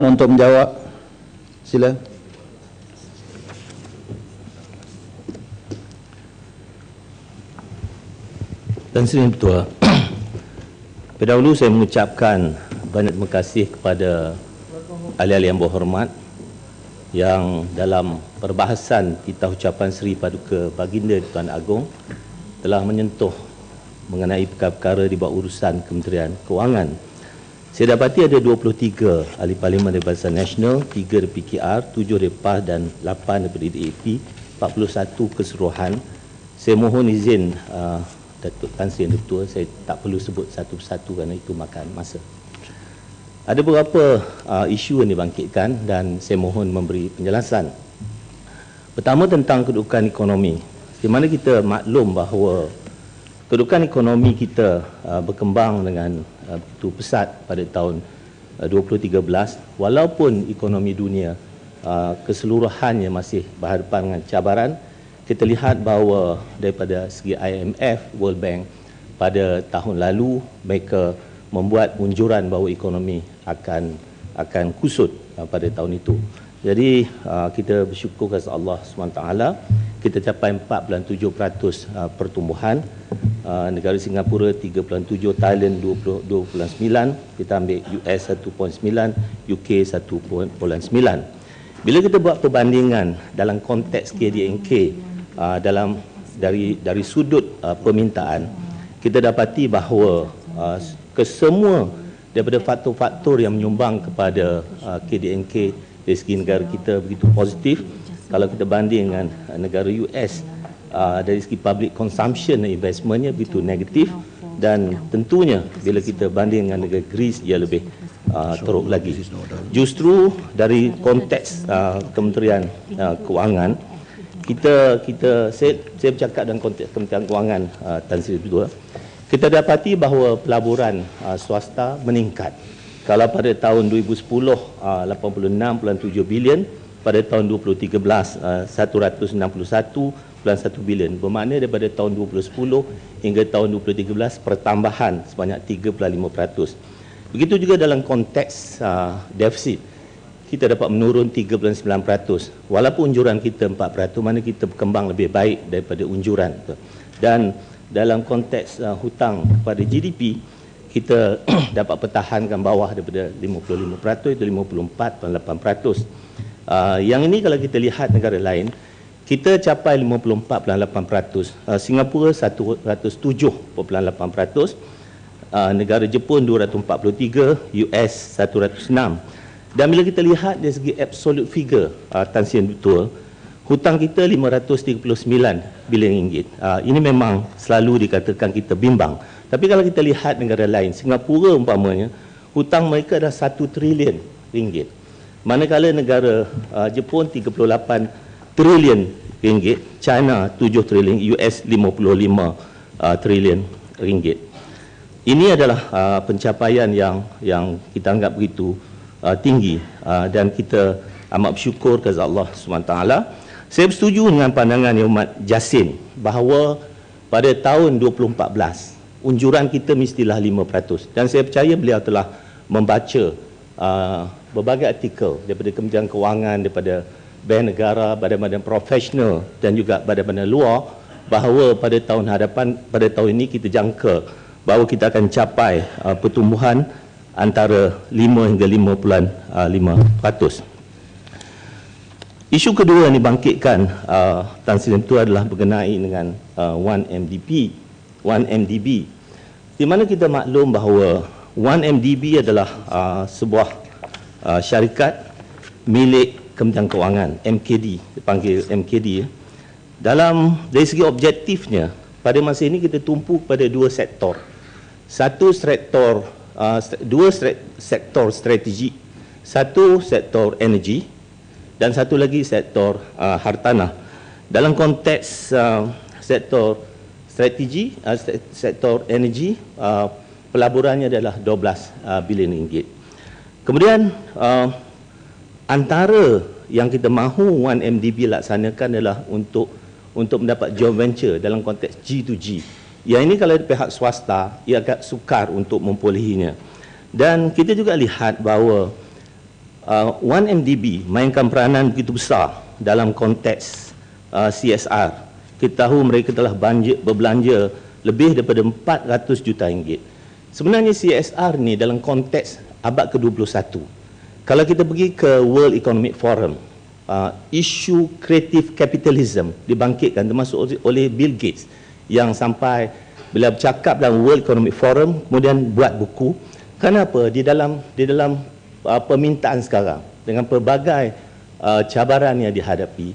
Untuk menjawab, sila. Tan Sri Ketua, pendahulu saya mengucapkan banyak terima kasih kepada ahli-ahli yang berhormat yang dalam perbahasan Titah Ucapan Seri Paduka Baginda Tuan Agong telah menyentuh mengenai perkara-perkara di bawah urusan Kementerian Kewangan. Saya dapati ada 23 ahli parlimen daripada Barisan Nasional, 3 dari PKR, 7 dari PAS dan 8 daripada DAP, 41 keseluruhan. Saya mohon izin Datuk Tan Sri Yang Ketua, saya tak perlu sebut satu persatu kerana itu makan masa. Ada beberapa isu yang dibangkitkan dan saya mohon memberi penjelasan. Pertama tentang kedudukan ekonomi. Di mana kita maklum bahawa kedudukan ekonomi kita berkembang dengan begitu pesat pada tahun 2013, walaupun ekonomi dunia keseluruhannya masih berhadapan dengan cabaran. Kita lihat bahawa daripada segi IMF, World Bank pada tahun lalu mereka membuat unjuran bahawa ekonomi akan kusut pada tahun itu. Jadi kita bersyukur kepada Allah SWT, kita capai 4.7% pertumbuhan. Negara Singapura 3.7, Thailand 2.9, kita ambil US 1.9, UK 1.9. Bila kita buat perbandingan dalam konteks KDNK dari sudut permintaan, kita dapati bahawa kesemua daripada faktor-faktor yang menyumbang kepada KDNK dari segi negara kita begitu positif. Kalau kita banding dengan negara US, dari segi public consumption dan investmentnya begitu negatif, dan tentunya bila kita banding dengan negara Greece ia lebih teruk lagi. Justru dari konteks Kementerian Kewangan, saya bercakap dalam konteks Kementerian Kewangan, Tan Sri Ketua, kita dapati bahawa pelaburan swasta meningkat. Kalau pada tahun 2010 86.7 bilion, pada tahun 2013 161.1 bilion, bermakna daripada tahun 2010 hingga tahun 2013 pertambahan sebanyak 3.5%. Begitu juga dalam konteks defisit, kita dapat menurun 3.9%. Walaupun unjuran kita 4%, mana kita berkembang lebih baik daripada unjuran. Dan dalam konteks hutang kepada GDP, kita dapat pertahankan bawah daripada 55%, itu 54.8%. Yang ini kalau kita lihat negara lain, kita capai 54.8%, Singapura 107.8%, negara Jepun 243, US 106. Dan bila kita lihat dari segi absolute figure, Tan Sri Ketua, hutang kita 539 bilion ringgit. Ini memang selalu dikatakan kita bimbang. Tapi kalau kita lihat negara lain, Singapura umpamanya, hutang mereka adalah 1 trilion ringgit. Manakala negara Jepun 38 trilion ringgit, China 7 trilion, US 55 trilion ringgit. Ini adalah pencapaian yang kita anggap begitu tinggi, dan kita amat bersyukur kepada Allah SWT. Saya bersetuju dengan pandangan Yang Amat Jasin bahawa pada tahun 2014 unjuran kita mestilah 5%, dan saya percaya beliau telah membaca berbagai artikel daripada Kementerian Kewangan, daripada Bank Negara, badan-badan profesional dan juga badan-badan luar, bahawa pada tahun hadapan, pada tahun ini kita jangka bahawa kita akan capai pertumbuhan antara 5 hingga 5.5%. Isu kedua yang dibangkitkan Tan Sri itu adalah berkenai dengan 1MDB, di mana kita maklum bahawa 1MDB adalah sebuah syarikat milik Kementerian Kewangan, MKD, dipanggil MKD. Dari segi objektifnya, pada masa ini kita tumpu pada dua sektor. Dua sektor strategi, satu sektor energi dan satu lagi sektor hartanah. Dalam konteks sektor strategi, sektor energi, pelaburannya adalah 12 bilion ringgit. Kemudian antara yang kita mahu 1MDB laksanakan adalah untuk mendapat joint venture dalam konteks G2G. Yang ini kalau pihak swasta, ia agak sukar untuk membolehinya. Dan kita juga lihat bahawa 1MDB mainkan peranan begitu besar dalam konteks CSR. Kita tahu mereka telah berbelanja lebih daripada 400 juta ringgit. Sebenarnya CSR ni dalam konteks abad ke-21. Kalau kita pergi ke World Economic Forum, isu creative capitalism dibangkitkan termasuk oleh Bill Gates yang sampai bila bercakap dalam World Economic Forum kemudian buat buku. Kenapa? Di dalam permintaan sekarang dengan pelbagai cabaran yang dihadapi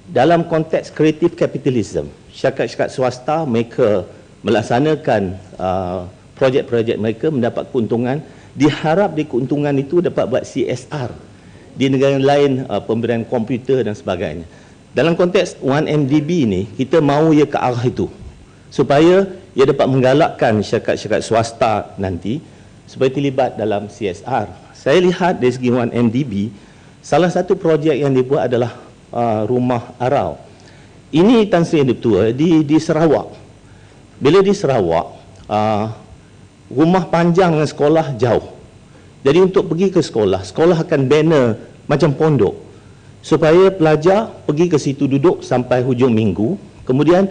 dalam konteks creative capitalism, syarikat-syarikat swasta mereka melaksanakan projek-projek mereka mendapat keuntungan, diharap di keuntungan itu dapat buat CSR di negara lain, pemberian komputer dan sebagainya. Dalam konteks 1MDB ni kita mahu ia ke arah itu supaya ia dapat menggalakkan syarikat-syarikat swasta nanti supaya terlibat dalam CSR. Saya lihat dari segi 1MDB, salah satu projek yang dibuat adalah rumah arau. Ini Tan Sri yang Ketua di Sarawak. Bila di Sarawak, rumah panjang dengan sekolah jauh. Jadi untuk pergi ke sekolah, sekolah akan banner macam pondok supaya pelajar pergi ke situ duduk sampai hujung minggu. Kemudian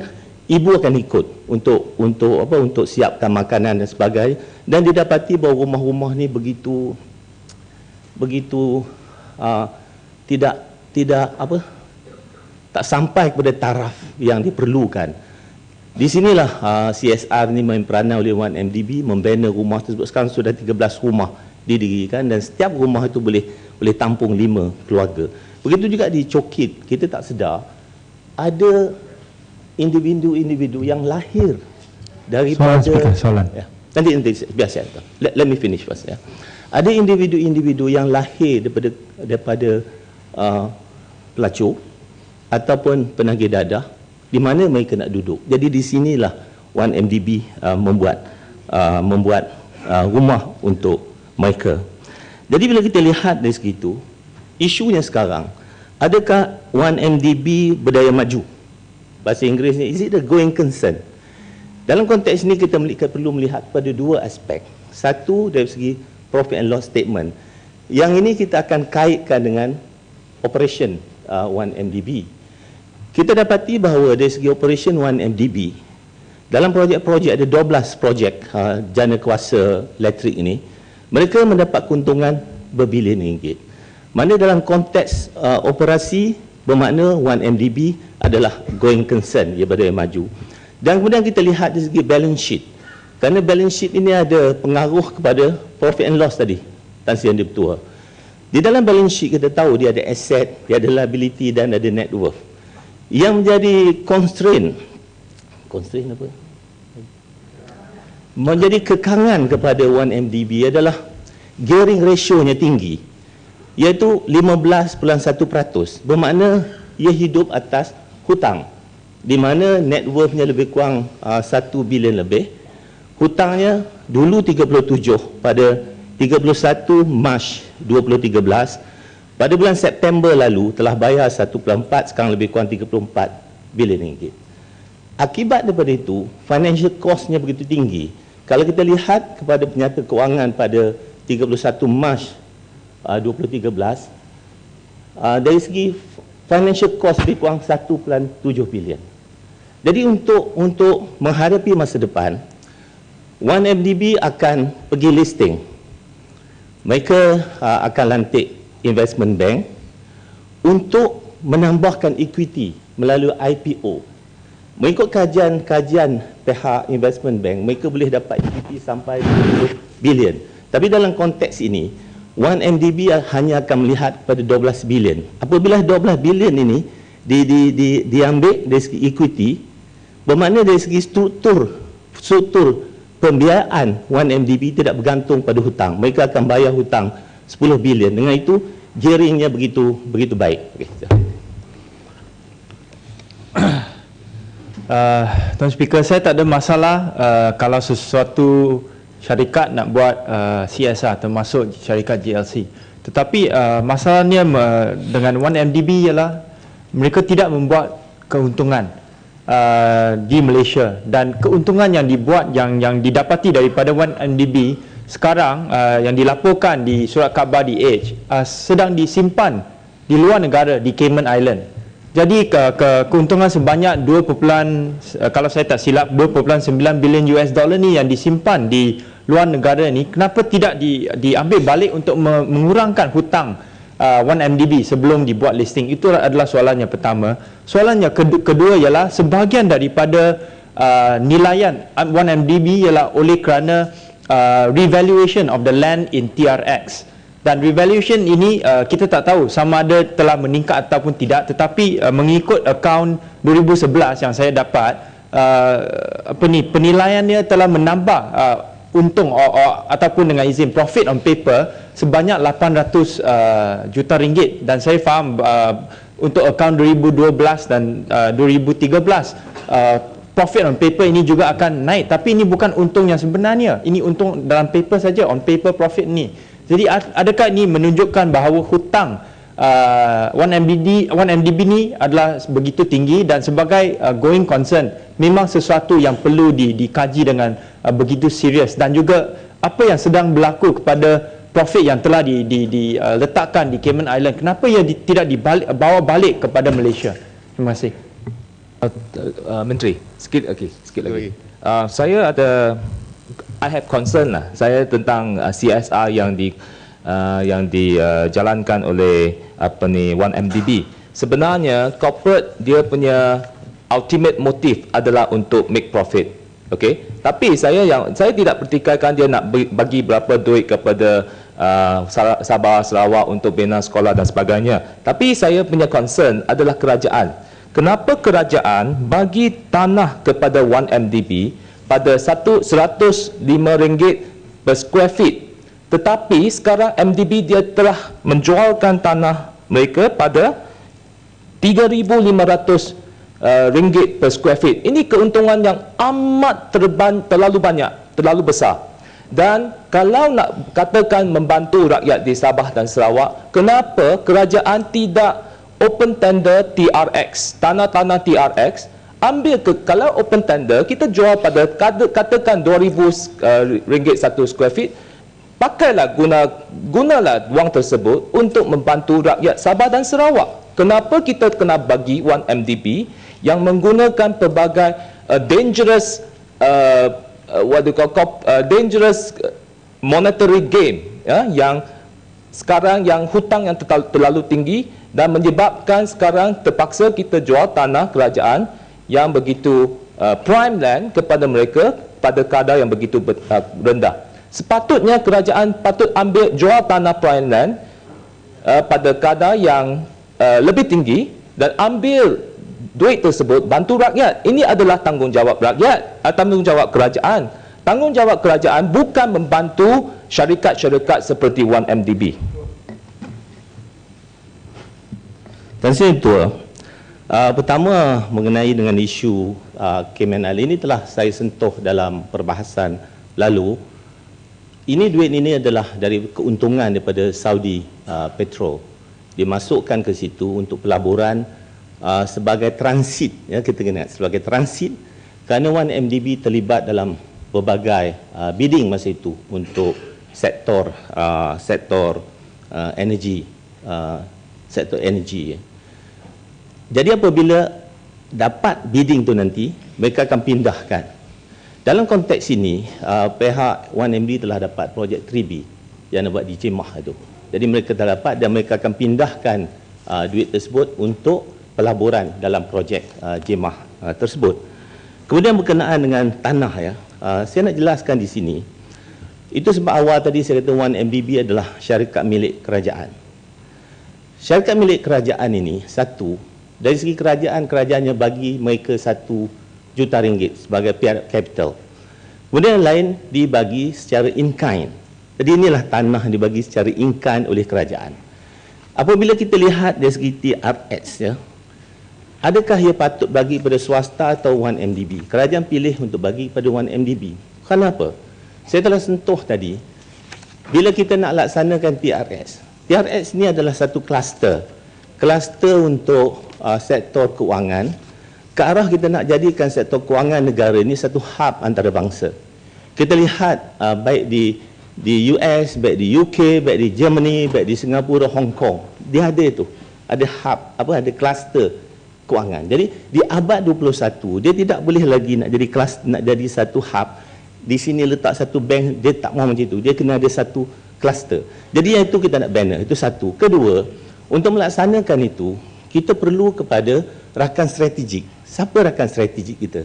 ibu akan ikut untuk siapkan makanan dan sebagainya. Dan didapati bahawa rumah-rumah ni begitu tak sampai kepada taraf yang diperlukan. Di sinilah CSR ni main peranan oleh 1MDB membanner rumah tersebut. Sekarang sudah 13 rumah didirikan dan setiap rumah itu boleh tampung 5 keluarga. Begitu juga di Chokit, kita tak sedar ada individu-individu yang lahir daripada soalan. Ya, nanti biasa. Let me finish first ya. Ada individu-individu yang lahir daripada pelacur ataupun penagih dadah di mana mereka nak duduk. Jadi di sinilah 1MDB membuat rumah untuk mereka. Jadi bila kita lihat dari segitu, isunya sekarang, adakah 1MDB berdaya maju? Bahasa Inggerisnya, is it a going concern? Dalam konteks ini kita perlu melihat pada dua aspek. Satu dari segi profit and loss statement. Yang ini kita akan kaitkan dengan operation 1MDB. Kita dapati bahawa dari segi operation 1MDB, dalam projek-projek ada 12 projek jana kuasa elektrik ini, mereka mendapat keuntungan berbilion ringgit. Mana dalam konteks operasi bermakna 1MDB adalah going concern, ia berdaya maju. Dan kemudian kita lihat dari segi balance sheet. Kerana balance sheet ini ada pengaruh kepada profit and loss tadi, Tan Sri Yang Ketua. Di dalam balance sheet kita tahu dia ada asset, dia ada liability dan ada net worth. Yang menjadi constraint apa? Menjadi kekangan kepada 1MDB adalah gearing ratio-nya tinggi, iaitu 15.1%. Bermakna ia hidup atas hutang, di mana net worth-nya lebih kurang 1 bilion lebih. Hutangnya dulu 37 pada 31 Mac 2013. Pada bulan September lalu telah bayar 1.4, sekarang lebih kurang 34 bilion ringgit. Akibat daripada itu, financial cost-nya begitu tinggi. Kalau kita lihat kepada penyata kewangan pada 31 Mac 2013, dari segi financial cost lebih kurang 1.7 bilion. Jadi untuk menghadapi masa depan, 1MDB akan pergi listing. Mereka akan lantik investment bank untuk menambahkan equity melalui IPO. Mengikut kajian pihak investment bank, mereka boleh dapat equity sampai 20 bilion. Tapi dalam konteks ini, 1MDB hanya akan melihat pada 12 bilion. Apabila 12 bilion ini diambil dari segi equity, bermakna dari segi struktur pembiayaan 1MDB tidak bergantung pada hutang. Mereka akan bayar hutang 10 bilion. Dengan itu, gearingnya begitu baik. Tuan Speaker, saya tak ada masalah kalau sesuatu syarikat nak buat CSR, termasuk syarikat GLC. Tetapi masalahnya dengan 1MDB ialah mereka tidak membuat keuntungan di Malaysia, dan keuntungan yang dibuat yang didapati daripada 1MDB sekarang yang dilaporkan di surat khabar di Age sedang disimpan di luar negara di Cayman Island. Jadi keuntungan sebanyak kalau saya tak silap 2.9 bilion US dollar ni yang disimpan di luar negara ni, kenapa tidak diambil balik untuk mengurangkan hutang 1MDB sebelum dibuat listing? Itu adalah soalan yang pertama. Soalan yang kedua ialah sebahagian daripada nilaian 1MDB ialah oleh kerana revaluation of the land in TRX. Dan revaluation ini kita tak tahu sama ada telah meningkat ataupun tidak, tetapi mengikut akaun 2011 yang saya dapat, penilaiannya telah menambah untung ataupun dengan izin profit on paper sebanyak 800 juta ringgit. Dan saya faham untuk akaun 2012 dan 2013 profit on paper ini juga akan naik, tapi ini bukan untung yang sebenarnya, ini untung dalam paper saja, on paper profit ni. Jadi adakah ini menunjukkan bahawa hutang 1MDB ni adalah begitu tinggi, dan sebagai going concern memang sesuatu yang perlu dikaji dengan begitu serius, dan juga apa yang sedang berlaku kepada profit yang telah diletakkan di Cayman Island, kenapa ia tidak dibawa balik kepada Malaysia? Terima kasih. Menteri, sikit lagi. Saya I have concern lah. Saya tentang CSR yang dijalankan oleh 1MDB. Sebenarnya corporate dia punya ultimate motive adalah untuk make profit. Okey. Tapi saya tidak pertikaikan dia nak bagi berapa duit kepada Sabah Sarawak untuk bina sekolah dan sebagainya. Tapi saya punya concern adalah kerajaan. Kenapa kerajaan bagi tanah kepada 1MDB pada RM105 per square feet, tetapi sekarang MDB dia telah menjualkan tanah mereka pada RM3,500 per square feet. Ini keuntungan yang amat terlalu banyak, terlalu besar. Dan kalau nak katakan membantu rakyat di Sabah dan Sarawak, kenapa kerajaan tidak open tender TRX, tanah-tanah TRX? Kalau open tender, kita jual pada katakan RM2,000 satu square feet, pakailah, gunalah wang tersebut untuk membantu rakyat Sabah dan Sarawak. Kenapa kita kena bagi 1MDB yang menggunakan pelbagai dangerous dangerous monetary game, ya, yang sekarang yang hutang yang terlalu tinggi, dan menyebabkan sekarang terpaksa kita jual tanah kerajaan yang begitu prime land kepada mereka pada kadar yang begitu rendah. Sepatutnya kerajaan patut jual tanah prime land pada kadar yang lebih tinggi dan ambil duit tersebut bantu rakyat. Ini adalah tanggungjawab rakyat, tanggungjawab kerajaan. Tanggungjawab kerajaan bukan membantu syarikat-syarikat seperti 1MDB. Terima kasih Ketua. Pertama, mengenai dengan isu Cayman Island ini telah saya sentuh dalam perbahasan lalu. Duit ini adalah dari keuntungan daripada Saudi Petrol. Dimasukkan ke situ untuk pelaburan sebagai transit, ya, kita ingat sebagai transit, kerana 1MDB terlibat dalam berbagai bidding masa itu untuk sektor energi, sektor energi. Ya. Jadi apabila dapat bidding tu nanti, mereka akan pindahkan. Dalam konteks ini, pihak 1MDB telah dapat projek 3B yang nak buat di Jemah itu. Jadi mereka telah dapat dan mereka akan pindahkan duit tersebut untuk pelaburan dalam projek Jemah tersebut. Kemudian berkenaan dengan tanah, ya, saya nak jelaskan di sini. Itu sebab awal tadi saya kata 1MDB adalah syarikat milik kerajaan. Syarikat milik kerajaan ini, satu, dari segi kerajaannya bagi mereka RM1 juta sebagai capital. Kemudian yang lain dibagi secara in kind. Jadi inilah tanah yang dibagi secara in kind oleh kerajaan. Apabila kita lihat dari segi TRX, ya, adakah ia patut bagi pada swasta atau 1MDB? Kerajaan pilih untuk bagi pada 1MDB. Kenapa? Saya telah sentuh tadi, bila kita nak laksanakan TRX ini adalah satu kluster untuk sektor kewangan, ke arah kita nak jadikan sektor kewangan negara ini satu hub antarabangsa. Kita lihat baik di US, baik di UK, baik di Germany, baik di Singapura, Hong Kong. Dia ada itu. Ada hub, ada kluster kewangan. Jadi di abad 21 dia tidak boleh lagi nak jadi satu hub. Di sini letak satu bank, dia tak mahu macam itu. Dia kena ada satu kluster. Jadi yang itu kita nak banner. Itu satu. Kedua, untuk melaksanakan itu, kita perlu kepada rakan strategik. Siapa rakan strategik kita?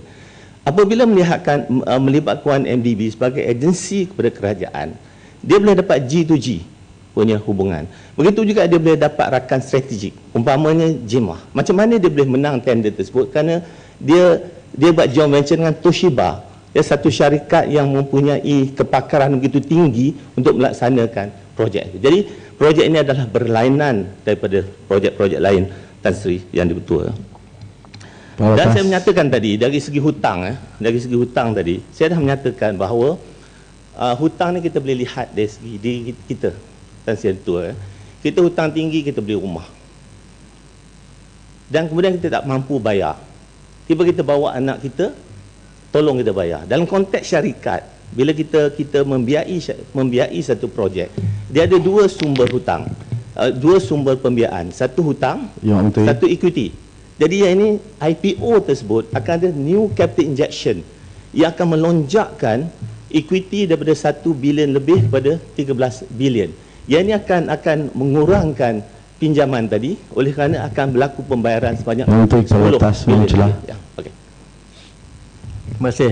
Apabila melibatkan MDB sebagai agensi kepada kerajaan, dia boleh dapat G2G punya hubungan. Begitu juga dia boleh dapat rakan strategik. Umpamanya Jemah. Macam mana dia boleh menang tender tersebut? Kerana dia buat joint venture dengan Toshiba. Dia satu syarikat yang mempunyai kepakaran begitu tinggi untuk melaksanakan projek itu. Jadi projek ini adalah berlainan daripada projek-projek lain, Tan Sri yang dibetul. Dan saya menyatakan tadi dari segi hutang, tadi saya dah menyatakan bahawa hutang ni kita boleh lihat dari segi diri kita, Tan Sri betul. Kita hutang tinggi, kita beli rumah, dan kemudian kita tak mampu bayar. Tiba kita bawa anak kita, tolong kita bayar. Dalam konteks syarikat, bila kita membiayai satu projek, dia ada dua sumber hutang, dua sumber pembiayaan, satu hutang, satu equity. Jadi yang ini IPO tersebut akan ada new capital injection yang akan melonjakkan equity daripada 1 bilion lebih kepada 13 bilion. Yang ini akan mengurangkan pinjaman tadi, oleh kerana akan berlaku pembayaran sebanyak 10 bilion. Ya, okey. Terima kasih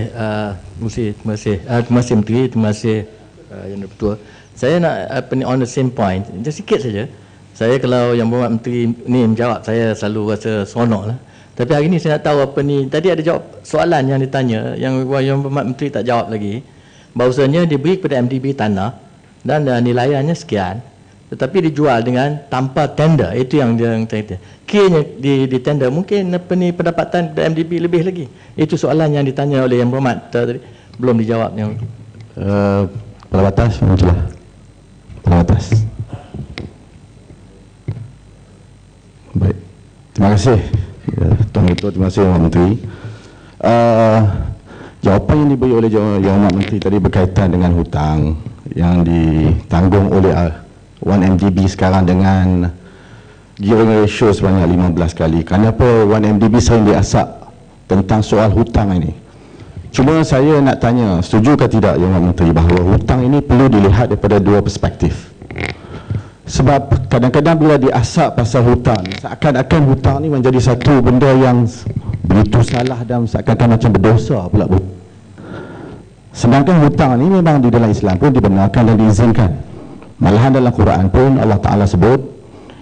Menteri, terima kasih Yang Dipertua. Saya nak on the same point, just sikit saja. Saya kalau Yang Berhormat Menteri ni menjawab, saya selalu rasa seronok lah. Tapi hari ni saya nak tahu apa ni, tadi ada jawab soalan yang ditanya, yang Berhormat Menteri tak jawab lagi. Bahawasanya diberi kepada MDB tanah dan nilaiannya sekian, tetapi dijual dengan tanpa tender. Itu yang dia kata. Kiranya di tender mungkin pendapatan MDB lebih lagi. Itu soalan yang ditanya oleh Yang Berhormat tadi, belum dijawab. Kepala Batas, menjelah. Kepala Batas. Baik. Terima kasih Tuan Ketua, terima kasih Yang Menteri. Jawapan yang diberi oleh Yang Menteri tadi berkaitan dengan hutang yang ditanggung oleh 1MDB sekarang dengan gearing ratio sebanyak 15 kali. Kenapa 1MDB sering diasap tentang soal hutang ini? Cuma saya nak tanya, setuju ke tidak Yang Menteri bahawa hutang ini perlu dilihat daripada dua perspektif? Sebab kadang-kadang bila diasap pasal hutang, seakan-akan hutang ni menjadi satu benda yang begitu salah dan seakan-akan macam berdosa pula. Sedangkan hutang ni memang di dalam Islam pun dibenarkan dan diizinkan. Malahan dalam Quran pun Allah Ta'ala sebut,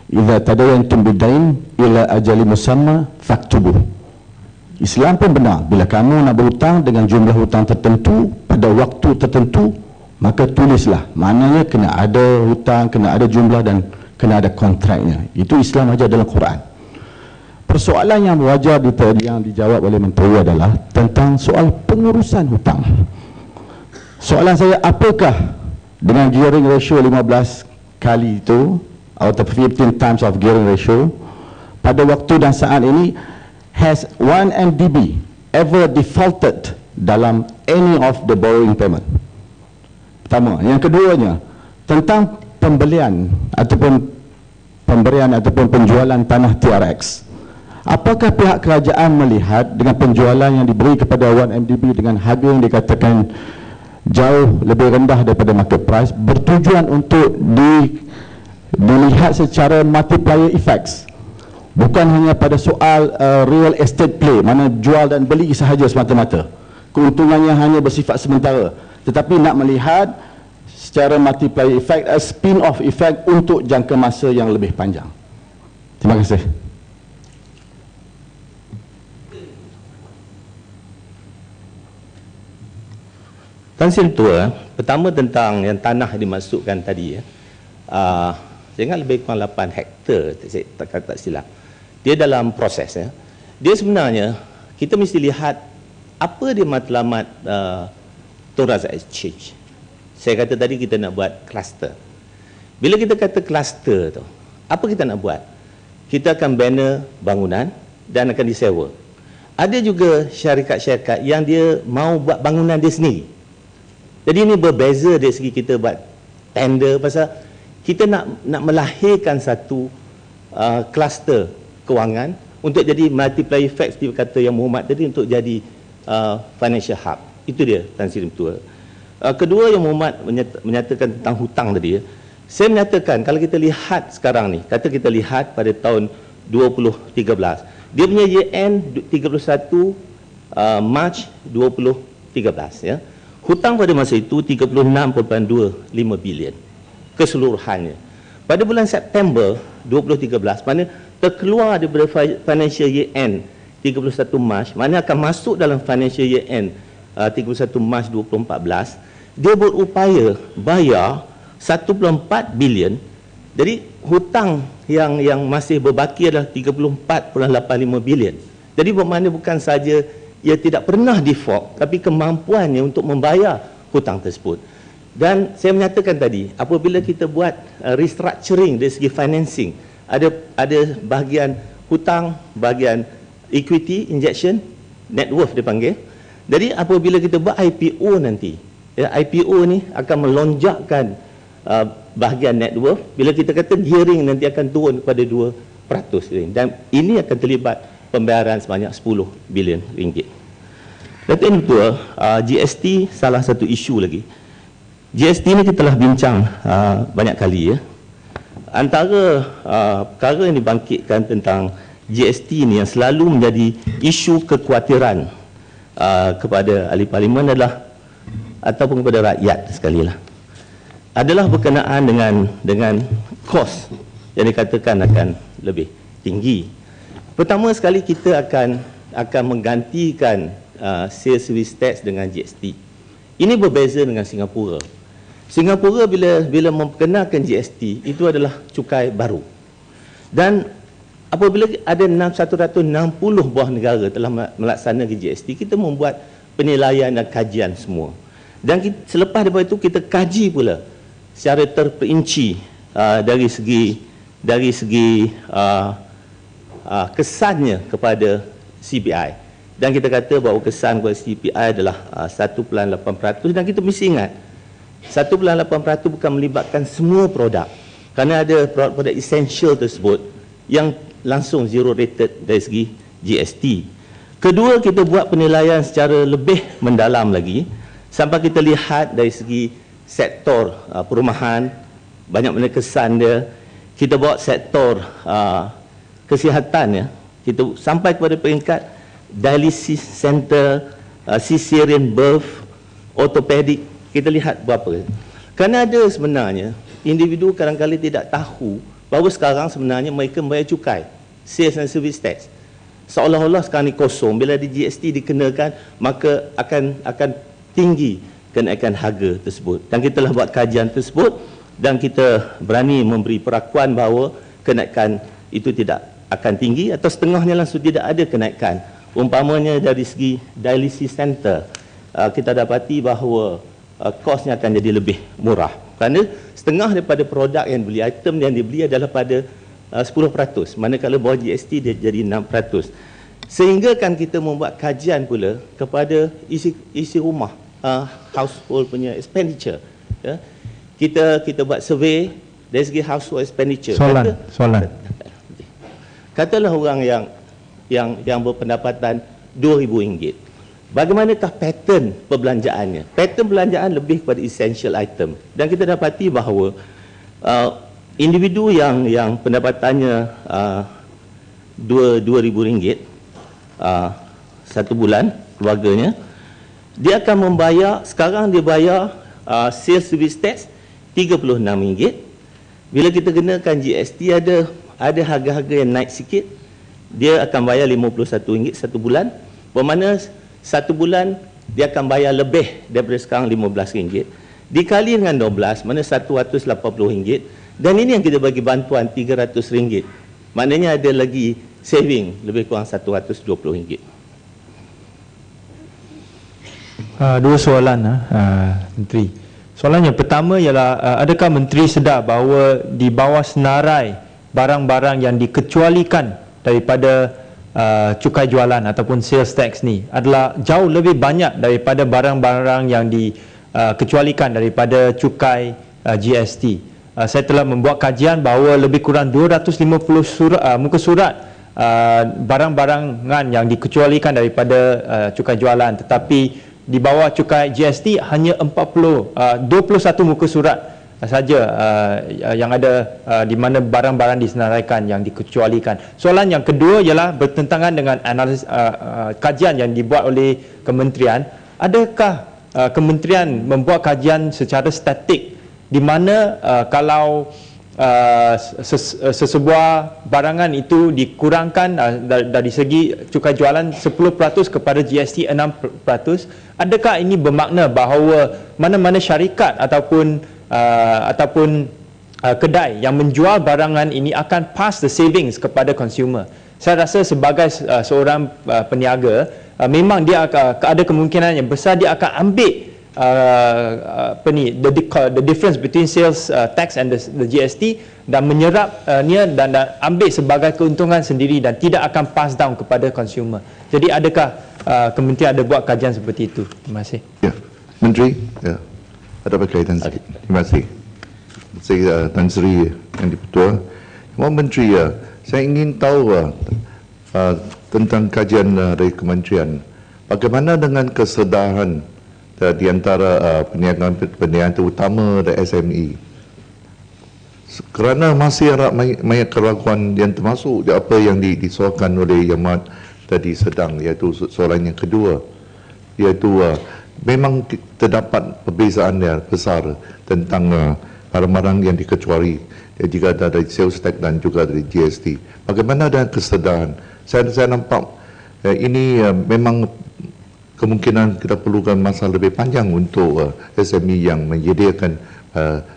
"Idza tadayantum bidain ila ajali musamma faktubuh." Islam pun benar, bila kamu nak berhutang dengan jumlah hutang tertentu pada waktu tertentu, maka tulislah. Maknanya kena ada hutang, kena ada jumlah dan kena ada kontraknya. Itu Islam ajar dalam Quran. Persoalan yang wajar yang dijawab oleh Menteri adalah tentang soal pengurusan hutang. Soalan saya, apakah dengan gearing ratio 15 kali itu, atau 15 times of gearing ratio, pada waktu dan saat ini, has 1MDB ever defaulted dalam any of the borrowing payment? Pertama. Yang keduanya, tentang pemberian ataupun penjualan tanah TRX. Apakah pihak kerajaan melihat dengan penjualan yang diberi kepada 1MDB dengan harga yang dikatakan jauh lebih rendah daripada market price, bertujuan untuk dilihat secara multiplier effects, bukan hanya pada soal real estate play, mana jual dan beli sahaja semata-mata, keuntungannya hanya bersifat sementara, tetapi nak melihat secara multiplier effect, a spin-off effect untuk jangka masa yang lebih panjang. Terima kasih. Tan Sri Tua, pertama tentang yang tanah dimasukkan tadi, saya ingat lebih kurang 8 hektar, saya tak silap. Dia dalam proses. Dia sebenarnya, kita mesti lihat apa dia matlamat Tun Razak Exchange. Saya kata tadi kita nak buat kluster. Bila kita kata kluster tu, apa kita nak buat? Kita akan banner bangunan dan akan disewa. Ada juga syarikat-syarikat yang dia mau buat bangunan dia sendiri. Jadi ini berbeza dari segi kita buat tender, pasal kita nak melahirkan satu kluster kewangan untuk jadi multiplier effect seperti kata yang Muhammad tadi, untuk jadi financial hub. Itu dia Tan Sri Ketua. Kedua yang Muhammad menyatakan tentang hutang tadi, saya menyatakan kalau kita lihat sekarang ni, kata kita lihat pada tahun 2013, dia punya year end 31 Mac 2013 ya. Hutang pada masa itu 36.25 bilion keseluruhannya. Pada bulan September 2013, mana terkeluar daripada financial year end 31 Mac, mana akan masuk dalam financial year end 31 Mac 2014, dia berupaya bayar 1.4 bilion. Jadi hutang yang masih berbaki adalah 34.85 bilion. Jadi bermakna bukan saja ia tidak pernah default, tapi kemampuannya untuk membayar hutang tersebut. Dan saya menyatakan tadi, apabila kita buat restructuring dari segi financing, ada bahagian hutang, bahagian equity injection, net worth dipanggil. Jadi apabila kita buat IPO nanti, ya, IPO ni akan melonjakkan bahagian net worth. Bila kita kata gearing nanti akan turun kepada 2%, dan ini akan terlibat pembayaran sebanyak 10 bilion ringgit. Dato' Yang Ketua, GST salah satu isu lagi. GST ni kita telah bincang banyak kali ya. Antara perkara yang dibangkitkan tentang GST ni yang selalu menjadi isu kekhawatiran kepada ahli parlimen adalah, ataupun kepada rakyat sekali lah, adalah berkenaan dengan kos yang dikatakan akan lebih tinggi. Pertama sekali, kita akan menggantikan sales service tax dengan GST. Ini berbeza dengan Singapura. Singapura bila memperkenalkan GST, itu adalah cukai baru. Dan apabila ada 160 buah negara telah melaksanakan GST, kita membuat penilaian dan kajian semua. Dan selepas daripada itu kita kaji pula secara terperinci dari segi kesannya kepada CPI. Dan kita kata bahawa kesan kepada CPI adalah 1.8%, dan kita mesti ingat 1.8% bukan melibatkan semua produk, kerana ada produk essential tersebut yang langsung zero rated dari segi GST. Kedua, kita buat penilaian secara lebih mendalam lagi sampai kita lihat dari segi sektor perumahan, banyak mana kesan dia. Kita bawa sektor kesihatan ya, kita sampai kepada peringkat dialysis center, cesarean birth, orthopedic. Kita lihat berapa. Kerana ada sebenarnya individu kadang-kadang tidak tahu bahawa sekarang sebenarnya mereka membayar cukai, sales and service tax. Seolah-olah sekarang ni kosong, bila di GST dikenakan maka akan tinggi kenaikan harga tersebut. Dan kita telah buat kajian tersebut dan kita berani memberi perakuan bahawa kenaikan itu tidak akan tinggi atau setengahnya langsung tidak ada kenaikan. Umpamanya dari segi dialysis center, kita dapati bahawa kosnya akan jadi lebih murah. Kerana setengah daripada produk yang dibeli, item yang dibeli adalah pada 10%, manakala bawah GST dia jadi 6%. Sehingga kan kita membuat kajian pula kepada isi rumah, household punya expenditure ya. Kita buat survey dari segi household expenditure. Soalan. Katalah orang yang berpendapatan RM2,000, bagaimanakah pattern perbelanjaannya? Pattern perbelanjaan lebih kepada essential item, dan kita dapati bahawa individu yang pendapatannya RM2,000 satu bulan, keluarganya, dia akan membayar, sekarang dia bayar sales service tax RM36. Bila kita kenakan GST, ada harga-harga yang naik sikit, dia akan bayar RM51 satu bulan. Bermakna satu bulan dia akan bayar lebih daripada sekarang RM15. Dikali dengan 12, mana RM180. Dan ini yang kita bagi bantuan RM300. Maknanya ada lagi saving lebih kurang RM120. Dua soalan Menteri. Soalan yang pertama ialah adakah Menteri sedar bahawa di bawah senarai barang-barang yang dikecualikan daripada cukai jualan ataupun sales tax ni adalah jauh lebih banyak daripada barang-barang yang dikecualikan daripada cukai GST. Saya telah membuat kajian bahawa lebih kurang 250 muka surat barang-barangan yang dikecualikan daripada cukai jualan, tetapi di bawah cukai GST hanya 21 muka surat saja yang ada di mana barang-barang disenaraikan yang dikecualikan. Soalan yang kedua ialah bertentangan dengan analisis kajian yang dibuat oleh kementerian. Adakah kementerian membuat kajian secara statik di mana kalau sesebuah barangan itu dikurangkan dari segi cukai jualan 10% kepada GST 6%, adakah ini bermakna bahawa mana-mana syarikat ataupun kedai yang menjual barangan ini akan pass the savings kepada consumer? Saya rasa sebagai seorang peniaga, memang dia ada kemungkinan yang besar dia akan ambil the difference between sales tax and the GST dan menyerapnya dan ambil sebagai keuntungan sendiri dan tidak akan pass down kepada consumer. Jadi adakah kementerian ada buat kajian seperti itu? Terima kasih. Ya, Menteri, ya, ada berkaitan sikit. Terima kasih. Saya Tan Sri yang di-Ketua. Menteri, saya ingin tahu tentang kajian dari kementerian. Bagaimana dengan kesedaran di antara perniagaan utama dan SME, kerana masih ada banyak keraguan yang termasuk apa yang disuarakan oleh Yang Amat tadi sedang, iaitu soalan yang kedua, iaitu memang terdapat perbezaan yang besar tentang barang-barang yang dikecuali jika ada dari sales tax dan juga dari GST. Bagaimana dengan kesedaran? Saya nampak ini memang kemungkinan kita perlukan masa lebih panjang untuk SME yang menyediakan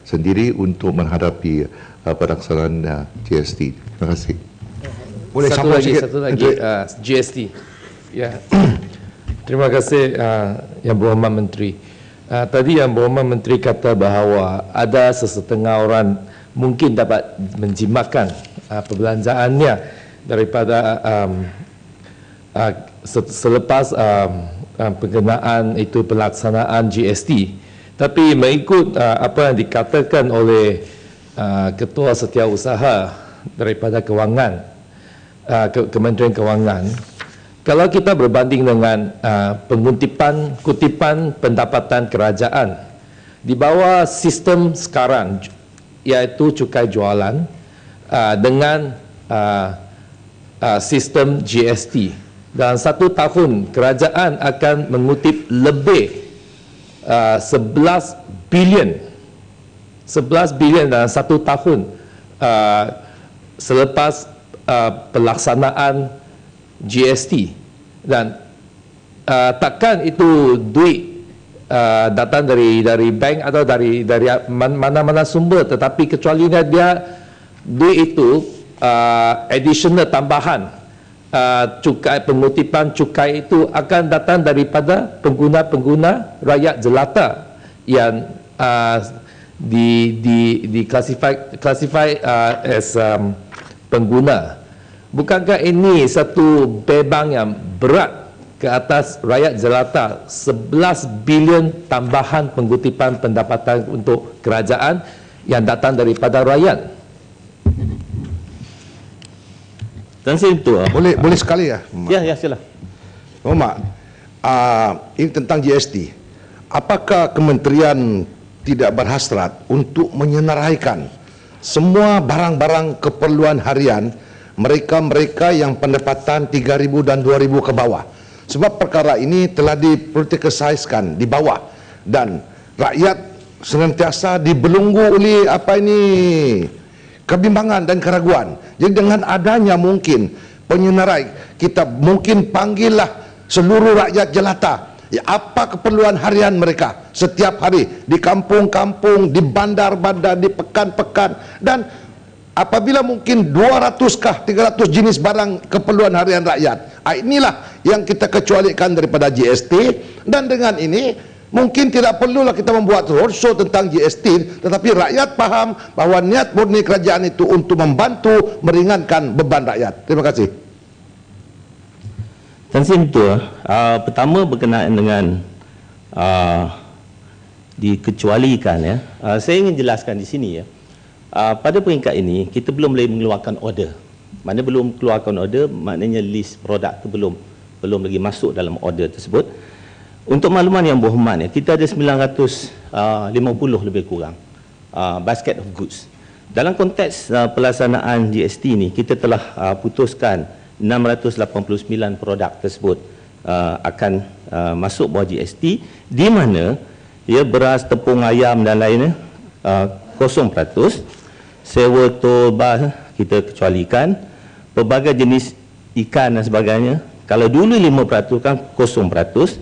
sendiri untuk menghadapi pelaksanaan GST. Terima kasih. Boleh satu lagi GST. Ya. Terima kasih Yang Berhormat Menteri. Tadi Yang Berhormat Menteri kata bahawa ada sesetengah orang mungkin dapat menjimatkan perbelanjaannya daripada selepas pengenaan itu pelaksanaan GST. Tapi mengikut apa yang dikatakan oleh Ketua Setiausaha daripada Kewangan, Kementerian Kewangan, kalau kita berbanding dengan kutipan pendapatan kerajaan di bawah sistem sekarang, iaitu cukai jualan dengan sistem GST, dalam 1 tahun kerajaan akan mengutip lebih 11 bilion dalam 1 tahun selepas pelaksanaan GST. Dan takkan itu duit datang dari bank atau dari mana-mana sumber, tetapi kecualinya dia duit itu additional tambahan. Cukai pengutipan cukai itu akan datang daripada pengguna-pengguna rakyat jelata yang classify as pengguna. Bukankah ini satu beban yang berat ke atas rakyat jelata? 11 bilion tambahan pengutipan pendapatan untuk kerajaan yang datang daripada rakyat. Dan itu boleh sekali ya. Ya, sila. Mak, ini tentang GST. Apakah kementerian tidak berhasrat untuk menyenaraikan semua barang-barang keperluan harian mereka-mereka yang pendapatan 3,000 dan 2,000 ke bawah? Sebab perkara ini telah dipolitisasikan di bawah dan rakyat senantiasa dibelenggu oleh kebimbangan dan keraguan. Jadi dengan adanya mungkin penyenarai, kita mungkin panggillah seluruh rakyat jelata, apa keperluan harian mereka setiap hari di kampung-kampung, di bandar-bandar, di pekan-pekan, dan apabila mungkin 200 300 jenis barang keperluan harian rakyat, inilah yang kita kecualikan daripada GST. Dan dengan ini mungkin tidak perlulah kita membuat roadshow tentang GST, tetapi rakyat paham bahawa niat murni kerajaan itu untuk membantu meringankan beban rakyat. Terima kasih. Dan betul. Pertama berkenaan dengan dikecualikan ya. Saya ingin jelaskan di sini ya. Pada peringkat ini kita belum boleh mengeluarkan order. Mana belum keluarkan order, maknanya list produk itu belum lagi masuk dalam order tersebut. Untuk makluman yang berhormat ya, kita ada 950 lebih kurang basket of goods. Dalam konteks pelaksanaan GST ni, kita telah putuskan 689 produk tersebut akan masuk bawah GST, di mana ya beras, tepung ayam dan lainnya 0%, sewa tol bas kita kecualikan, pelbagai jenis ikan dan sebagainya. Kalau dulu 5% kan 0%,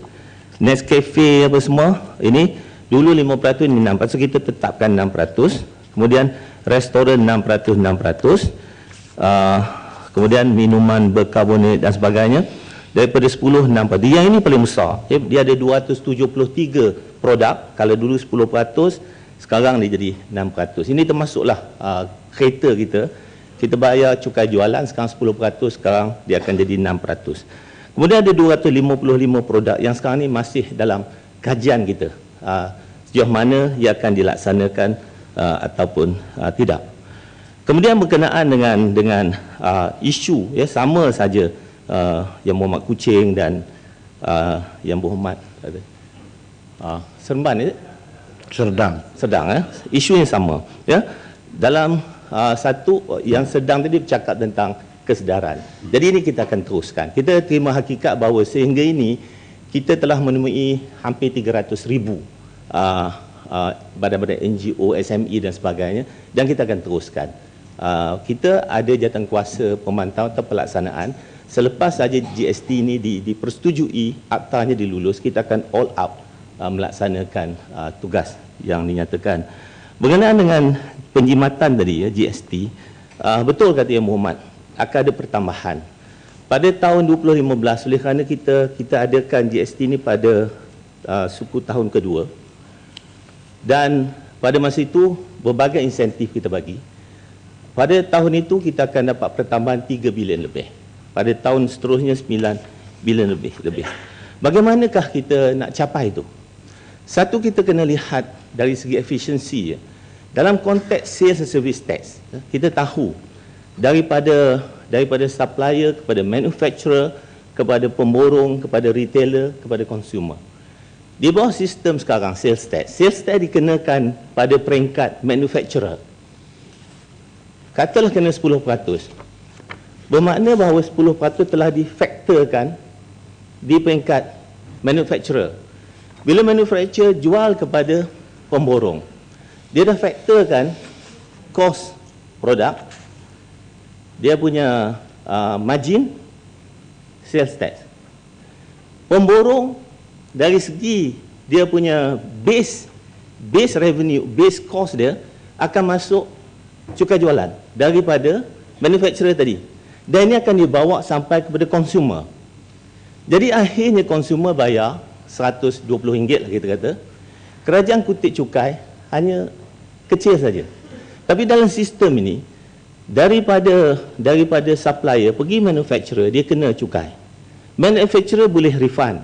Nescafe apa semua ini dulu 5%, ini 6%, so kita tetapkan 6%. Kemudian restoran 6%, kemudian minuman berkarbonat dan sebagainya daripada 10, 6%. Yang ini paling besar, dia ada 273 produk. Kalau dulu 10%, sekarang dia jadi 6%. Ini termasuklah kereta kita bayar cukai jualan sekarang 10%, sekarang dia akan jadi 6%. Kemudian ada 255 produk yang sekarang ni masih dalam kajian kita, sejauh mana ia akan dilaksanakan ataupun tidak. Kemudian berkenaan dengan isu ya, sama saja Yang Berhormat Kuching dan Yang Berhormat Seremban ya? Serdang ya. Isu yang sama ya. Dalam satu yang sedang tadi bercakap tentang kesedaran. Jadi ini kita akan teruskan. Kita terima hakikat bahawa sehingga ini kita telah menemui hampir 300,000 badan-badan NGO, SME dan sebagainya, dan kita akan teruskan. Kita ada jawatankuasa pemantauan atau pelaksanaan. Selepas saja GST ini dipersetujui, aktanya dilulus, kita akan all out melaksanakan tugas yang dinyatakan. Berkenaan dengan penjimatan tadi ya, GST, betul kata Yang Berhormat, akan ada pertambahan. Pada tahun 2015, oleh kerana kita adakan GST ini pada suku tahun kedua, dan pada masa itu berbagai insentif kita bagi. Pada tahun itu kita akan dapat pertambahan 3 bilion lebih. Pada tahun seterusnya 9 bilion lebih. Bagaimanakah kita nak capai itu? Satu, kita kena lihat dari segi efisiensi ya. Dalam konteks sales and service tax, kita tahu daripada supplier kepada manufacturer, kepada pemborong, kepada retailer, kepada consumer. Di bawah sistem sekarang sales tax dikenakan pada peringkat manufacturer. Katalah kena 10%. Bermakna bahawa 10% telah difaktorkan di peringkat manufacturer. Bila manufacturer jual kepada pemborong, dia dah faktorkan kos produk, dia punya margin, sales tax. Pemborong dari segi dia punya base revenue, base cost dia akan masuk cukai jualan daripada manufacturer tadi. Dan ini akan dibawa sampai kepada consumer. Jadi akhirnya consumer bayar RM120 lah kita kata. Kerajaan kutip cukai hanya kecil saja. Tapi dalam sistem ini, daripada supplier pergi manufacturer, dia kena cukai. Manufacturer boleh refund.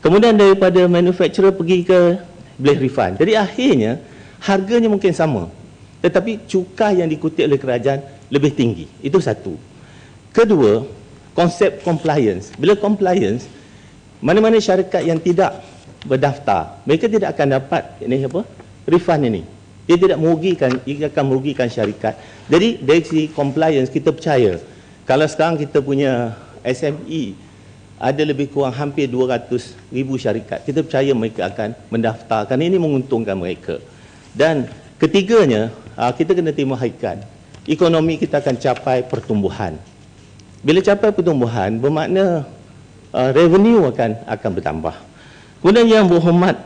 Kemudian daripada manufacturer pergi ke boleh refund. Jadi akhirnya harganya mungkin sama, tetapi cukai yang dikutip oleh kerajaan lebih tinggi. Itu satu. Kedua, konsep compliance. Bila compliance, mana-mana syarikat yang tidak berdaftar, mereka tidak akan dapat refund ini. Dia tidak merugikan, ia akan merugikan syarikat. Jadi dari segi compliance kita percaya, kalau sekarang kita punya SME ada lebih kurang hampir 200,000 syarikat, kita percaya mereka akan mendaftar kerana ini menguntungkan mereka. Dan ketiganya, kita kena terima hakikat, ekonomi kita akan capai pertumbuhan. Bila capai pertumbuhan, bermakna revenue akan bertambah. Kemudian Yang Berhormat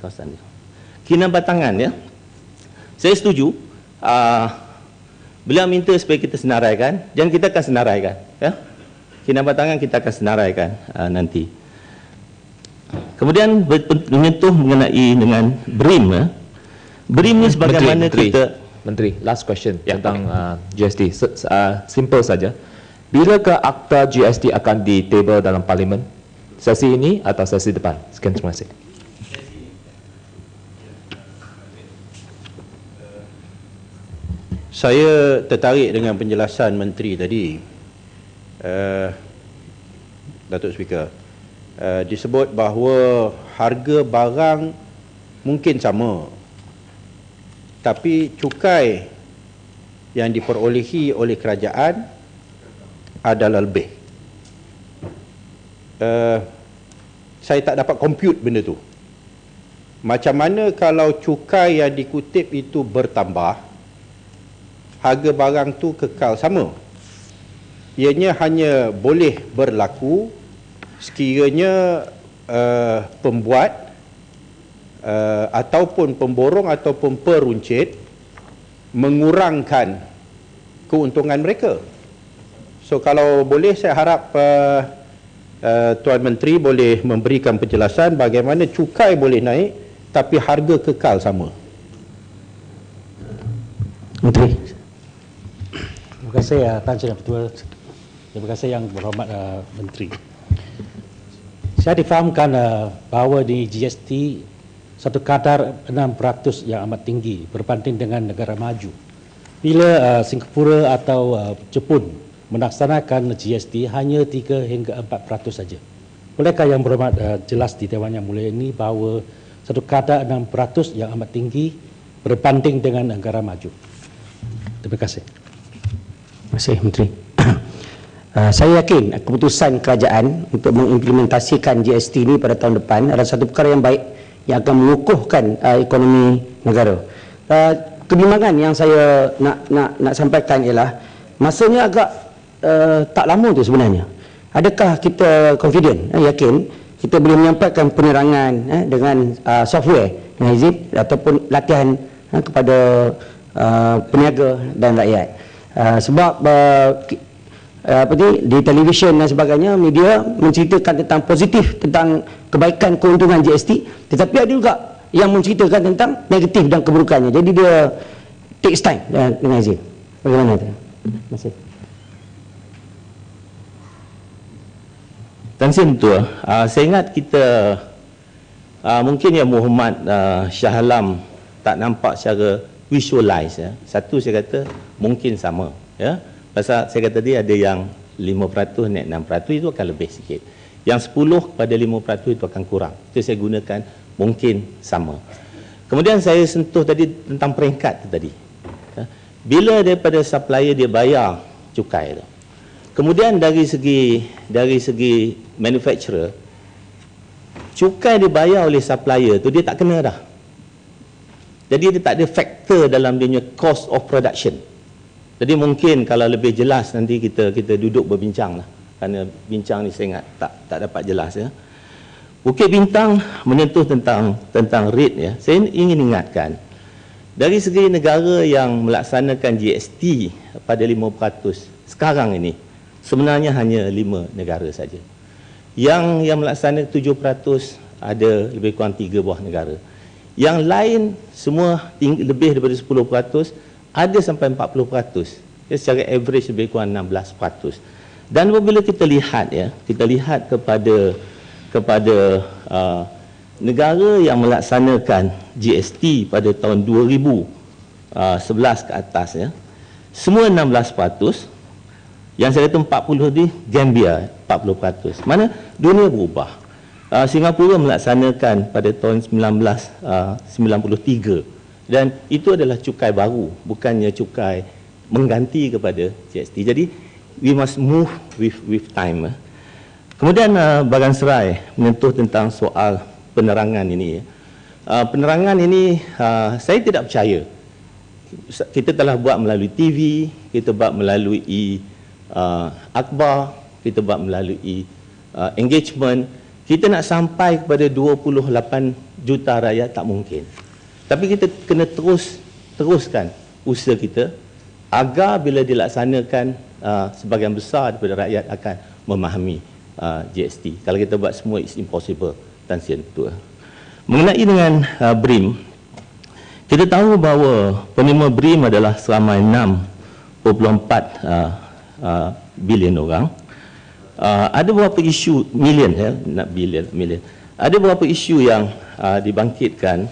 kawasan dia, Kinabatangan ya, saya setuju. Beliau minta supaya kita senaraikan, dan kita akan senaraikan ya. Kinabatangan kita akan senaraikan nanti. Kemudian menyentuh mengenai dengan BRIM ya. BRIM ni sebagaimana Menteri, kita Menteri, last question tentang GST. Simple saja. Bilakah akta GST akan ditable dalam parlimen? Sesi ini atau sesi depan? Sekian, terima kasih. Saya tertarik dengan penjelasan Menteri tadi. Datuk Speaker, disebut bahawa harga barang mungkin sama, tapi cukai yang diperolehi oleh kerajaan adalah lebih. Saya tak dapat compute benda tu. Macam mana kalau cukai yang dikutip itu bertambah, harga barang tu kekal sama? Ianya hanya boleh berlaku sekiranya pembuat ataupun pemborong ataupun peruncit mengurangkan keuntungan mereka. So kalau boleh, saya harap Tuan Menteri boleh memberikan penjelasan bagaimana cukai boleh naik tapi harga kekal sama. Menteri. Terima kasih Tan Sri Yang Ketua. Terima kasih Yang Berhormat Menteri. Saya difahamkan bahawa di GST satu kadar 6% yang amat tinggi berbanding dengan negara maju. Bila Singapura atau Jepun melaksanakan GST hanya 3 hingga 4% saja. Bolehkah Yang Berhormat jelas di Dewan Yang Mulia ini bahawa satu kadar 6% yang amat tinggi berbanding dengan negara maju? Terima kasih. Terima kasih Menteri. Saya yakin keputusan kerajaan untuk mengimplementasikan GST ini pada tahun depan adalah satu perkara yang baik yang akan mengukuhkan ekonomi negara. Kebimbangan yang saya nak sampaikan ialah masanya agak tak lama tu sebenarnya. Adakah kita confident, yakin kita boleh menyampaikan penerangan dengan software dengan izin ataupun latihan kepada peniaga dan rakyat? Sebab di televisyen dan sebagainya, media menceritakan tentang positif tentang kebaikan keuntungan GST, tetapi ada juga yang menceritakan tentang negatif dan keburukannya. Jadi dia takes time dengan izin. Bagaimana itu? Terima kasih. Tan Sri Ketua, saya ingat kita mungkin Yang Berhormat Shah Alam tak nampak secara visualize ya. Satu saya kata mungkin sama ya. Pasal saya kata dia ada yang 5% naik 6% itu akan lebih sikit. Yang 10 pada 5% itu akan kurang. Itu saya gunakan mungkin sama. Kemudian saya sentuh tadi tentang peringkat tadi. Ya. Bila daripada supplier dia bayar cukai tu. Kemudian dari segi manufacturer, cukai dibayar oleh supplier tu dia tak kena dah. Jadi dia tak ada faktor dalam dia punya cost of production. Jadi mungkin kalau lebih jelas nanti kita duduk berbincang lah. Kerana bincang ni saya ingat tak dapat jelas ya. Bukit Bintang menyentuh tentang rate ya. Saya ingin ingatkan dari segi negara yang melaksanakan GST pada 5% sekarang ini sebenarnya hanya 5 negara saja. Yang melaksanakan 7% ada lebih kurang 3 buah negara. Yang lain semua lebih daripada 10%, ada sampai 40%. Ya, secara average lebih kurang 16%. Dan apabila kita lihat ya, kita lihat kepada negara yang melaksanakan GST pada tahun 2011 ke atas ya, semua 16%. Yang saya kata 40 di Gambia 40%. Mana dunia berubah. Singapura melaksanakan pada tahun 1993 dan itu adalah cukai baru, bukannya cukai mengganti kepada GST. Jadi we must move with time. Kemudian Bagan Serai menyentuh tentang soal penerangan ini. Penerangan ini saya tidak percaya. Kita telah buat melalui TV, kita buat melalui akhbar, kita buat melalui engagement. Kita nak sampai kepada 28 juta rakyat tak mungkin. Tapi kita kena teruskan usaha kita agar bila dilaksanakan sebahagian besar daripada rakyat akan memahami GST. Kalau kita buat semua, it's impossible. Tan Sri Ketua. Mengenai dengan BRIM, kita tahu bahawa penerima BRIM adalah seramai 6.4 bilion orang. Ada beberapa isu million nak bilion. Ada beberapa isu yang dibangkitkan.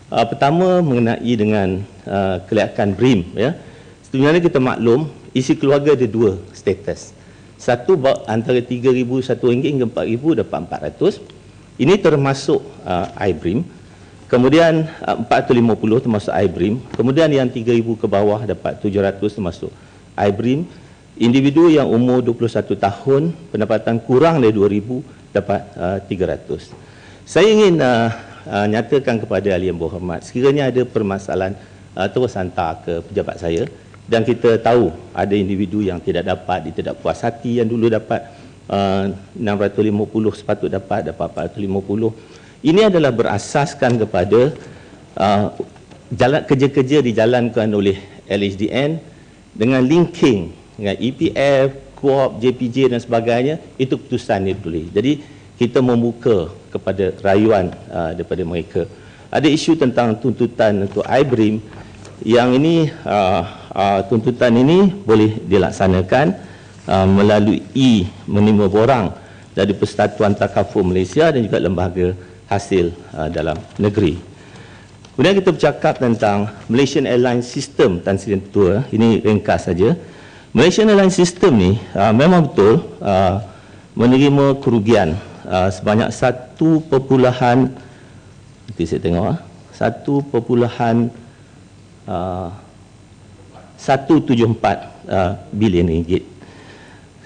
Pertama mengenai dengan kelayakan BRIM Sebenarnya kita maklum isi keluarga ada dua status. Satu antara RM3,000 hingga RM4,000 dapat 400. Ini termasuk iBRIM. Kemudian 450 termasuk iBRIM. Kemudian yang 3,000 ke bawah dapat 700 termasuk iBRIM. Individu yang umur 21 tahun, pendapatan kurang dari 2,000 dapat 300. Saya ingin nyatakan kepada ahli yang berhormat, sekiranya ada permasalahan terus hantar ke pejabat saya, dan kita tahu ada individu yang tidak dapat, dia tidak puas hati, yang dulu dapat 650 sepatut dapat 450. Ini adalah berasaskan kepada jalan kerja-kerja dijalankan oleh LHDN dengan linking dengan EPF, Co-op, JPJ dan sebagainya. Itu keputusan dia tulis. Jadi kita membuka kepada rayuan daripada mereka. Ada isu tentang tuntutan untuk iBRIM, yang ini tuntutan ini boleh dilaksanakan melalui menerima borang dari Persatuan Takaful Malaysia dan juga lembaga hasil dalam negeri. Kemudian kita bercakap tentang Malaysian Airlines System, Tan Sri Ketua. Ini ringkas saja. Malaysian Airlines System ni memang betul menerima kerugian sebanyak 1,174 bilion ringgit.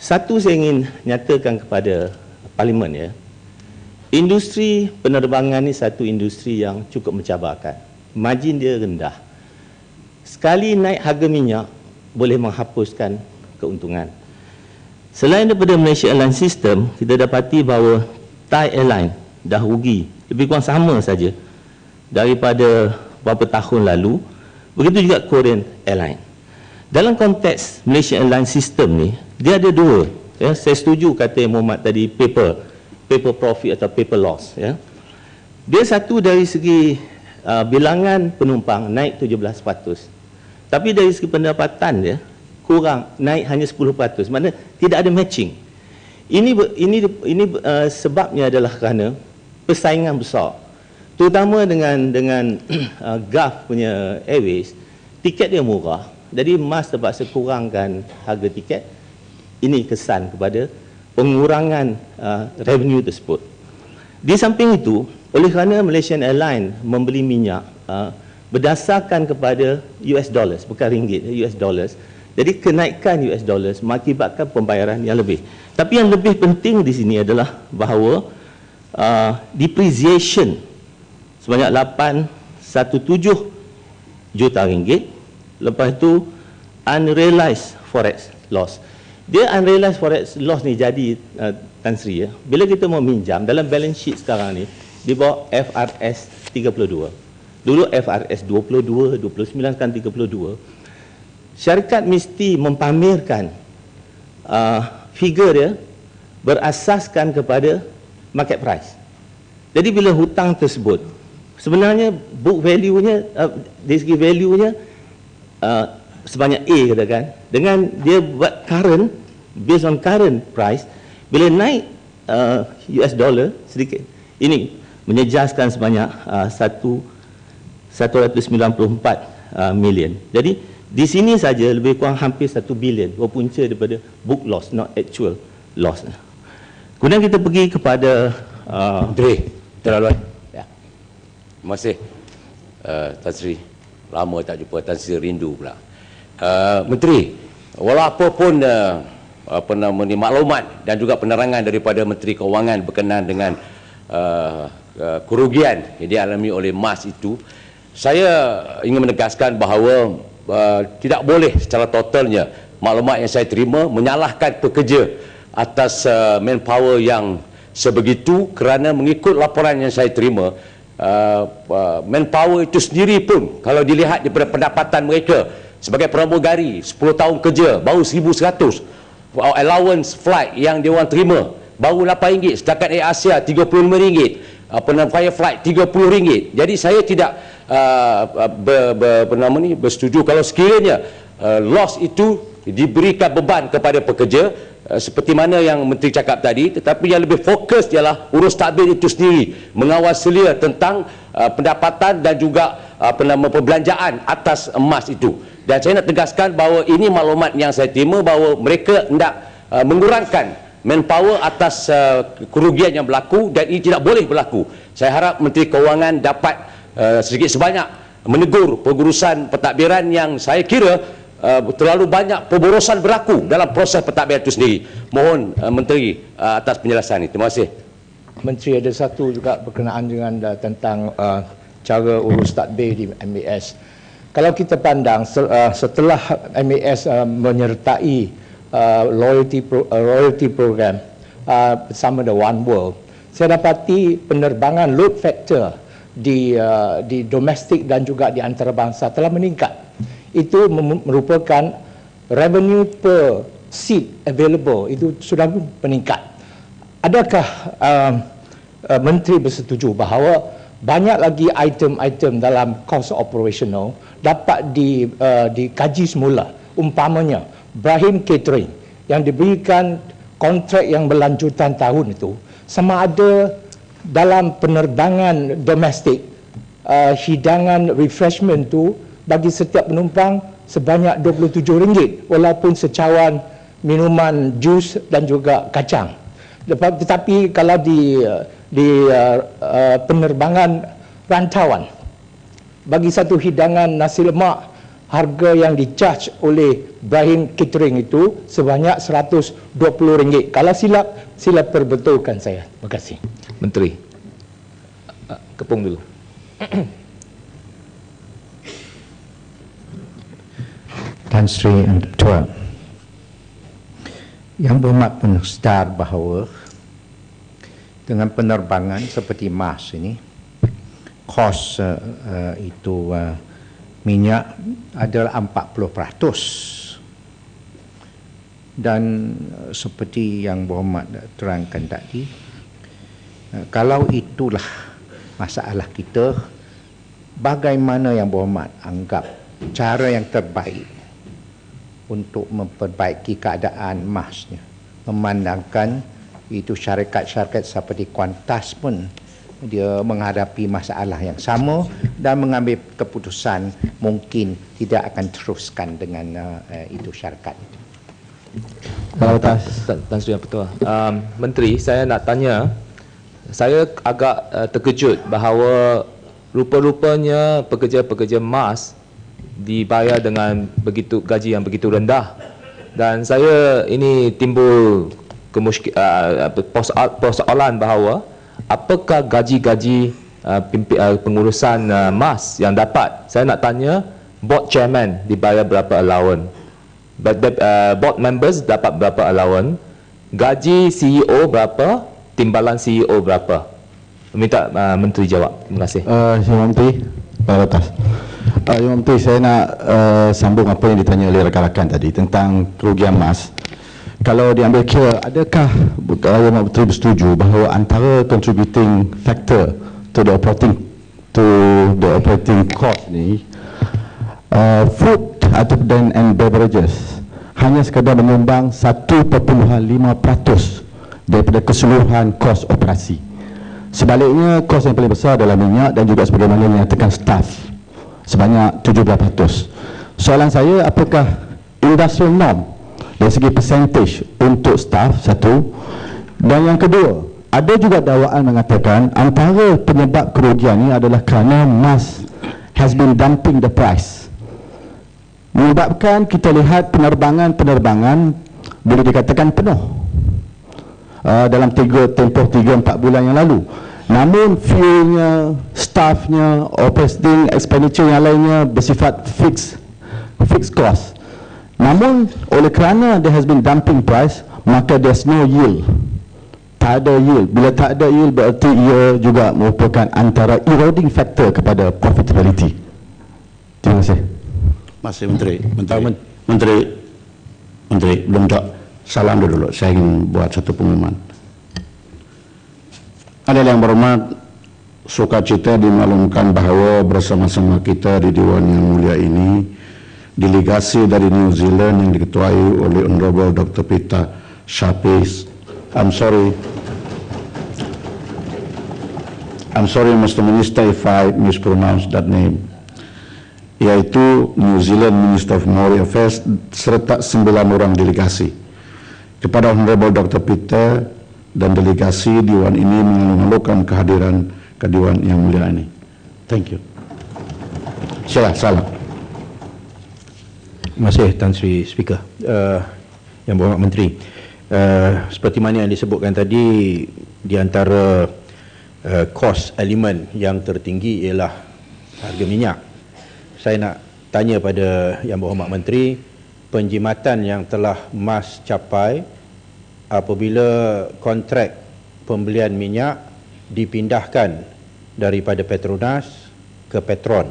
Satu saya ingin nyatakan kepada Parlimen ya. Industri penerbangan ni satu industri yang cukup mencabarkan. Margin dia rendah. Sekali naik harga minyak boleh menghapuskan keuntungan. Selain daripada Malaysia Airlines System, kita dapati bahawa Thai Airline dah rugi lebih kurang sama saja daripada beberapa tahun lalu. Begitu juga Korean Airline. Dalam konteks Malaysia Airlines System ni, dia ada dua. Ya, saya setuju kata Muhammad tadi, paper profit atau paper loss. Ya. Dia satu dari segi bilangan penumpang naik 17%. Tapi dari segi pendapatan dia kurang, naik hanya 10%. Maknanya tidak ada matching. Ini sebabnya adalah kerana persaingan besar. Terutama dengan Gulf punya Airways, tiket dia murah. Jadi MAS terpaksa kurangkan harga tiket. Ini kesan kepada pengurangan revenue tersebut. Di samping itu, oleh kerana Malaysian Airlines membeli minyak berdasarkan kepada US dollars, bukan ringgit, US dollars. Jadi kenaikan US dollars mengakibatkan pembayaran yang lebih. Tapi yang lebih penting di sini adalah bahawa depreciation sebanyak 817 juta ringgit. Lepas itu unrealized forex loss. Dia unrealized forex loss ni jadi Tan Sri ya. Bila kita mau minjam dalam balance sheet sekarang ni di bawah FRS 32. Dulu FRS 22, 29 sekarang 32. Syarikat mesti mempamerkan figure dia berasaskan kepada market price. Jadi bila hutang tersebut sebenarnya book value-nya dari segi value-nya sebanyak A katakan, dengan dia buat current based on current price, bila naik US dollar sedikit, ini menyejaskan sebanyak 194 million. Jadi di sini saja lebih kurang hampir 1 bilion berpunca daripada book loss, not actual loss. Kemudian kita pergi kepada Menteri Terlaluan. Ya. Terima kasih Tan Sri. Lama tak jumpa, Tan Sri rindu pula. Menteri, walaupun maklumat dan juga penerangan daripada Menteri Kewangan berkenaan dengan kerugian yang dialami oleh MAS itu, saya ingin menegaskan bahawa tidak boleh secara totalnya maklumat yang saya terima menyalahkan pekerja atas manpower yang sebegitu, kerana mengikut laporan yang saya terima, manpower itu sendiri pun kalau dilihat daripada pendapatan mereka sebagai pramugari 10 tahun kerja baru 1,100, allowance flight yang dia orang terima baru RM8, setakat Air Asia RM35, Fireflight RM30. Jadi saya tidak bersetuju kalau sekiranya loss itu diberikan beban kepada pekerja seperti mana yang Menteri cakap tadi, tetapi yang lebih fokus ialah urus tadbir itu sendiri, mengawal selia tentang pendapatan dan juga perbelanjaan atas emas itu. Dan saya nak tegaskan bahawa ini maklumat yang saya terima bahawa mereka hendak mengurangkan manpower atas kerugian yang berlaku, dan ini tidak boleh berlaku. Saya harap Menteri Kewangan dapat sedikit sebanyak menegur pengurusan pentadbiran yang saya kira terlalu banyak pemborosan berlaku dalam proses pentadbiran itu sendiri. Mohon Menteri atas penjelasan ini. Terima kasih. Menteri, ada satu juga berkenaan dengan tentang cara urus tadbir di MAS. Kalau kita pandang setelah MAS menyertai loyalty program bersama The One World, saya dapati penerbangan load factor di domestik dan juga di antarabangsa telah meningkat. Itu merupakan revenue per seat available itu sudah meningkat. Adakah Menteri bersetuju bahawa banyak lagi item-item dalam cost operational dapat dikaji semula, umpamanya Brahim Catering yang diberikan kontrak yang berlanjutan tahun itu, sama ada dalam penerbangan domestik hidangan refreshment tu bagi setiap penumpang sebanyak RM27 walaupun secawan minuman jus dan juga kacang. Tetapi kalau di penerbangan rantauan, bagi satu hidangan nasi lemak, harga yang di-charge oleh Brahim Catering itu sebanyak RM120. Kalau silap, sila perbetulkan saya. Terima kasih. Menteri. Kepung dulu. Tan Sri dan Ketua, Yang Berhormat pun sedar bahawa dengan penerbangan seperti MAS ini, kos itu minyak adalah 40%. Dan seperti Yang Berhormat terangkan tadi, kalau itulah masalah kita, bagaimana Yang Berhormat anggap cara yang terbaik untuk memperbaiki keadaan emasnya, memandangkan itu syarikat-syarikat seperti Qantas pun dia menghadapi masalah yang sama dan mengambil keputusan mungkin tidak akan teruskan dengan itu syarikat. Tan Sri Yang Ketua. Menteri, saya nak tanya, saya agak terkejut bahawa rupa-rupanya pekerja-pekerja emas dibayar dengan gaji yang begitu rendah, dan saya ini timbul persoalan bahawa apakah gaji-gaji pengurusan MAS yang dapat. Saya nak tanya, board chairman dibayar berapa allowance, board members dapat berapa allowance, gaji CEO berapa, timbalan CEO berapa. Minta Menteri jawab. Terima kasih. Terima Menteri atas. Yang Menteri, saya nak sambung apa yang ditanya oleh rakan-rakan tadi tentang kerugian emas. Kalau diambil kira, adakah Yang Menteri bersetuju bahawa antara contributing factor to the operating cost ni, food atau and beverages hanya sekadar menyumbang 1.5% daripada keseluruhan kos operasi. Sebaliknya, kos yang paling besar adalah minyak dan juga sebagaimana dinyatakan staff sebanyak 17%. Soalan saya, apakah industrial norm dari segi percentage untuk staff, satu, dan yang kedua, ada juga dakwaan mengatakan antara penyebab kerugian ini adalah kerana MAS has been dumping the price, menyebabkan kita lihat penerbangan boleh dikatakan penuh dalam tempoh 3-4 bulan yang lalu. Namun fuelnya, staffnya, operating expenditure yang lainnya bersifat fixed cost. Namun oleh kerana there has been dumping price, maka there's no yield. Tak ada yield. Bila tak ada yield, berarti ia juga merupakan antara eroding factor kepada profitability. Terima kasih. Masih Menteri, belum tak salam dulu. Saya ingin buat satu pengumuman. Adalah Yang Berhormat, sukacita dimaklumkan bahawa bersama-sama kita di Dewan Yang Mulia ini delegasi dari New Zealand yang diketuai oleh Honorable Dr. Peter Sharpies. I'm sorry, Mr. Minister, if I mispronounce that name. Yaitu New Zealand Minister of Foreign Affairs serta 9 orang delegasi. Kepada Honorable Dr. Peter dan delegasi Dewan ini mengeluhkan kehadiran ke Dewan yang mulia ini. Thank you. Salam. Terima kasih Tan Sri Speaker. Yang Berhormat Menteri, seperti mana yang disebutkan tadi, di antara kos elemen yang tertinggi ialah harga minyak. Saya nak tanya pada Yang Berhormat Menteri, penjimatan yang telah MAS capai apabila kontrak pembelian minyak dipindahkan daripada Petronas ke Petron,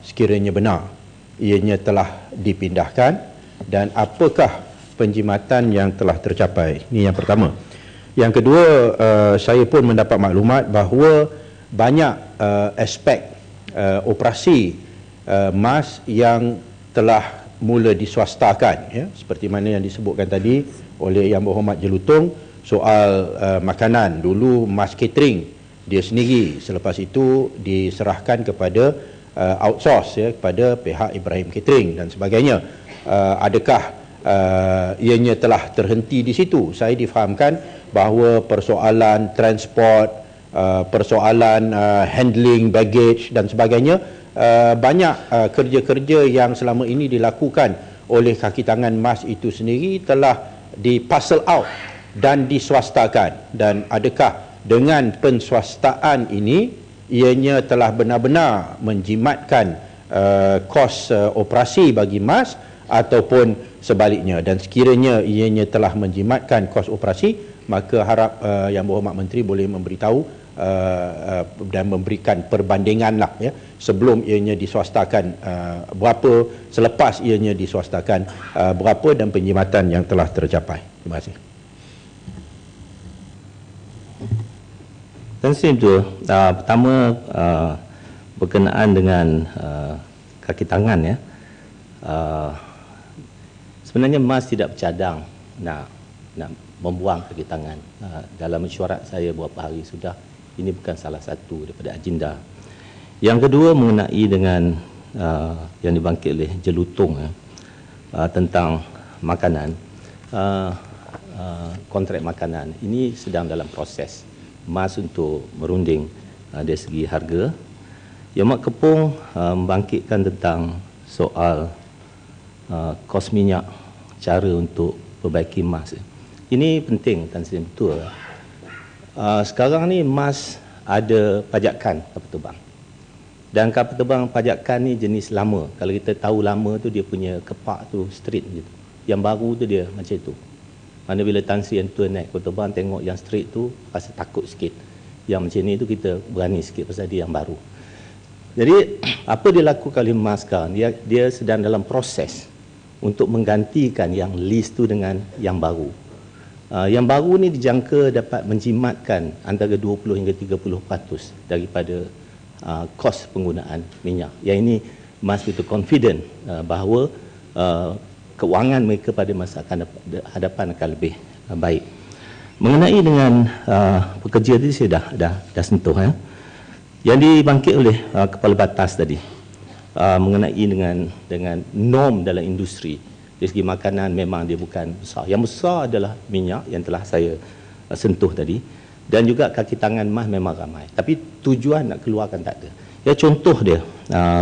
sekiranya benar ianya telah dipindahkan, dan apakah penjimatan yang telah tercapai? Ini yang pertama. Yang kedua, saya pun mendapat maklumat bahawa banyak aspek operasi MAS yang telah mula diswastakan, ya, seperti mana yang disebutkan tadi oleh Yang Berhormat Jelutong soal makanan. Dulu MAS Catering dia sendiri, selepas itu diserahkan kepada outsource, ya, kepada pihak Ibrahim Catering dan sebagainya. Adakah ianya telah terhenti di situ? Saya difahamkan bahawa persoalan transport, persoalan handling baggage dan sebagainya, banyak kerja-kerja yang selama ini dilakukan oleh kaki tangan MAS itu sendiri telah di parcel out dan diswastakan. Dan adakah dengan penswastaan ini ianya telah benar-benar menjimatkan kos operasi bagi MAS ataupun sebaliknya? Dan sekiranya ianya telah menjimatkan kos operasi, maka harap Yang Berhormat Menteri boleh memberitahu dan memberikan perbandingan lah, ya, sebelum ianya diswastakan berapa, selepas ianya diswastakan berapa, dan penjimatan yang telah tercapai. Terima kasih. Pertama, berkenaan dengan kaki tangan, ya, sebenarnya MAS tidak bercadang nak membuang kaki tangan. Dalam mesyuarat saya beberapa hari sudah, ini bukan salah satu daripada agenda. Yang kedua, mengenai dengan yang dibangkit oleh Jelutong, tentang makanan, kontrak makanan ini sedang dalam proses MAS untuk merunding dari segi harga. Yang Mak Kepong membangkitkan tentang soal kos minyak, cara untuk perbaiki MAS. Ini penting, Tan Sri, betul. Sekarang ni MAS ada pajakan kapal terbang. Dan kapal terbang pajakan ni jenis lama. Kalau kita tahu lama tu dia punya kepak tu straight gitu. Yang baru tu dia macam itu. Mana bila Tan Sri yang tuan naik kapal terbang tengok yang straight tu rasa takut sikit. Yang macam ni tu kita berani sikit pasal dia yang baru. Jadi apa dia lakukan oleh MAS sekarang? Dia sedang dalam proses untuk menggantikan yang list tu dengan yang baru. Yang baru ni dijangka dapat menjimatkan antara 20 hingga 30% daripada kos penggunaan minyak. Yang ini MAS betul confident bahawa kewangan mereka pada masa hadapan akan lebih baik. Mengenai dengan pekerja tadi saya dah sentuh, ya. Yang dibangkit oleh kepala batas tadi mengenai dengan norm dalam industri. Dari segi makanan memang dia bukan besar. Yang besar adalah minyak yang telah saya sentuh tadi, dan juga kaki tangan MAS memang ramai. Tapi tujuan nak keluarkan tak ada. Ya, contoh dia,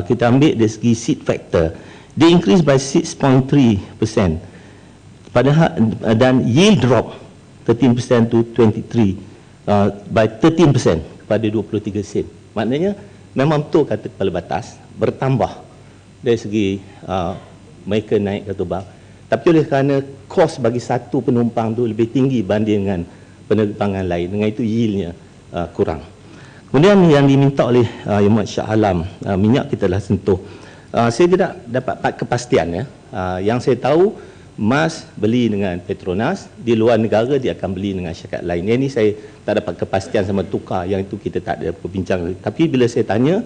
kita ambil dari segi seed factor, dia increase by 6.3%. Padahal dan yield drop 13% to 23 by 13% kepada 23 sen. Maknanya memang betul kata kepala batas, bertambah dari segi mereka naik ke terbang, tapi oleh kerana kos bagi satu penumpang tu lebih tinggi banding dengan penerbangan lain, dengan itu yieldnya kurang. Kemudian yang diminta oleh Yang Berhormat Shah Alam, minyak kita dah sentuh. Saya tidak dapat kepastian, ya. Yang saya tahu MAS beli dengan Petronas, di luar negara dia akan beli dengan syarikat lain. Yang ini saya tak dapat kepastian sama tukar, yang itu kita tak ada perbincangan. Tapi bila saya tanya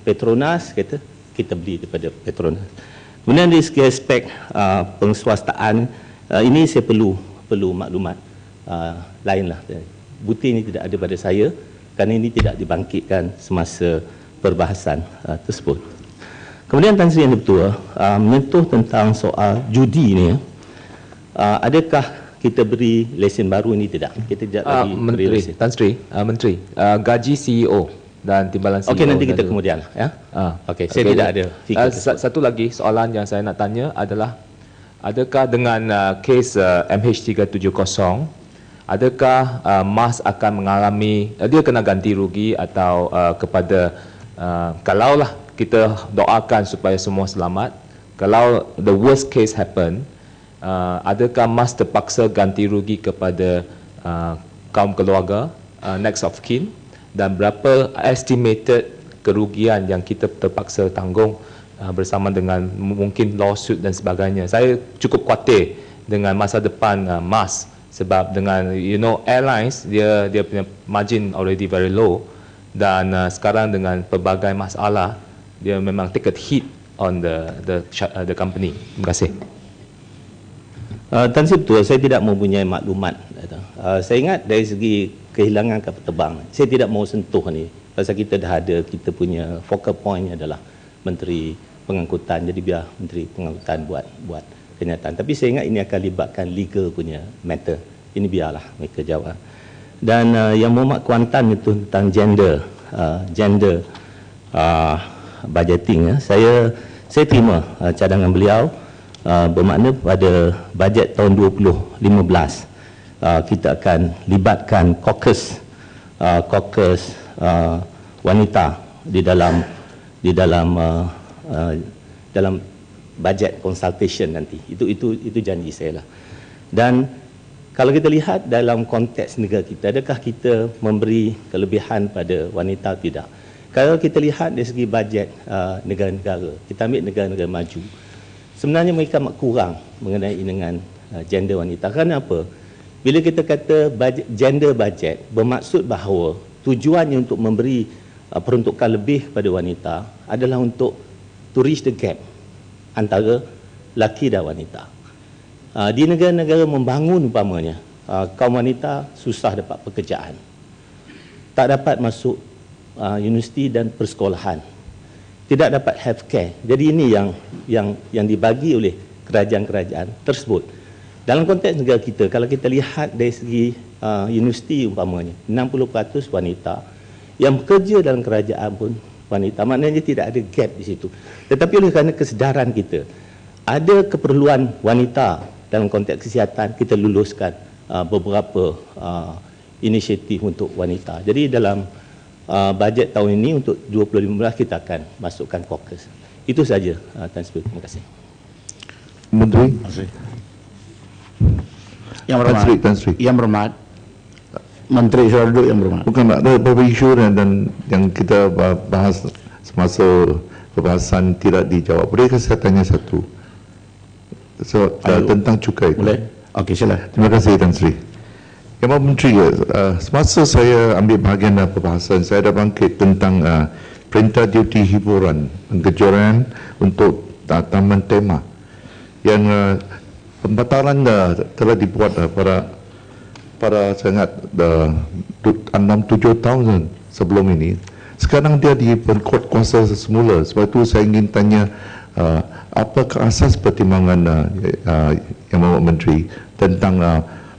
Petronas kata kita beli daripada Petronas. Kemudian dari segi aspek penguasaan, ini saya perlu maklumat lain lah. Bukti ini tidak ada pada saya kerana ini tidak dibangkitkan semasa perbahasan tersebut. Kemudian Tan Sri Yang Di-Pertua menyentuh tentang soal judi ini. Adakah kita beri lesen baru ini? Tidak. Kita tidak bagi Menteri, lesen. Tan Sri, Menteri, gaji CEO dan timbalan CEO. Okey, nanti kita kemudian ya. Okey, saya tidak ada fikir satu lagi soalan yang saya nak tanya adalah, adakah dengan kes MH370, adakah MAS akan mengalami, dia kena ganti rugi atau kepada, kalaulah kita doakan supaya semua selamat, kalau the worst case happen, adakah MAS terpaksa ganti rugi kepada kaum keluarga, next of kin, dan berapa estimated kerugian yang kita terpaksa tanggung bersama dengan mungkin lawsuit dan sebagainya. Saya cukup khawatir dengan masa depan MAS, sebab dengan airlines dia punya margin already very low, dan sekarang dengan pelbagai masalah dia memang take a hit on the company. Terima kasih. Tan Sri Betul, saya tidak mempunyai maklumat. Saya ingat dari segi kehilangan kapal terbang, saya tidak mau sentuh ni. Pasal kita dah ada, kita punya focal point adalah Menteri Pengangkutan. Jadi biar Menteri Pengangkutan buat kenyataan. Tapi saya ingat ini akan libatkan legal punya matter. Ini biarlah mereka jawab. Dan yang Muhammad Kuantan itu tentang gender budgeting. Saya terima cadangan beliau. Bermakna pada bajet tahun 2015 kita akan libatkan caucus wanita di dalam bajet consultation nanti. Itu janji saya lah. Dan kalau kita lihat dalam konteks negara kita, adakah kita memberi kelebihan pada wanita? Tidak. Kalau kita lihat dari segi bajet negara-negara, kita ambil negara-negara maju, sebenarnya mereka amat kurang mengenai dengan gender wanita. Kerana apa? Bila kita kata gender budget, bermaksud bahawa tujuannya untuk memberi peruntukan lebih kepada wanita adalah untuk to reach the gap antara lelaki dan wanita. Di negara-negara membangun umpamanya, kaum wanita susah dapat pekerjaan, tak dapat masuk universiti dan persekolahan, tidak dapat healthcare. Jadi ini yang dibagi oleh kerajaan-kerajaan tersebut. Dalam konteks negara kita, kalau kita lihat dari segi universiti umpamanya, 60% wanita, yang bekerja dalam kerajaan pun wanita, maknanya tidak ada gap di situ. Tetapi oleh kerana kesedaran kita, ada keperluan wanita dalam konteks kesihatan, kita luluskan beberapa inisiatif untuk wanita. Jadi dalam bajet tahun ini untuk 2015 kita akan masukkan fokus. Itu saja, Tan Sri. Terima kasih. Menteri. Terima kasih. Yang berhormat, Menteri sudah duduk yang berhormat. Bukan, ada beberapa isu dan yang kita bahas semasa perbahasan tidak dijawab. Bolehkah saya tanya satu? Tentang cukai. Boleh? Okey, sila. Terima kasih, Tan Sri. Yang Menteri, semasa saya ambil bahagian dalam perbahasan, saya dah bangkit tentang perintah duty hiburan, pengejualan untuk taman tema yang pembatalan telah dibuat pada sangat 6-7 tahun sebelum ini. Sekarang dia diperkuat kuasa semula. Sebab itu saya ingin tanya, apakah asas pertimbangan Yang Berhormat Menteri tentang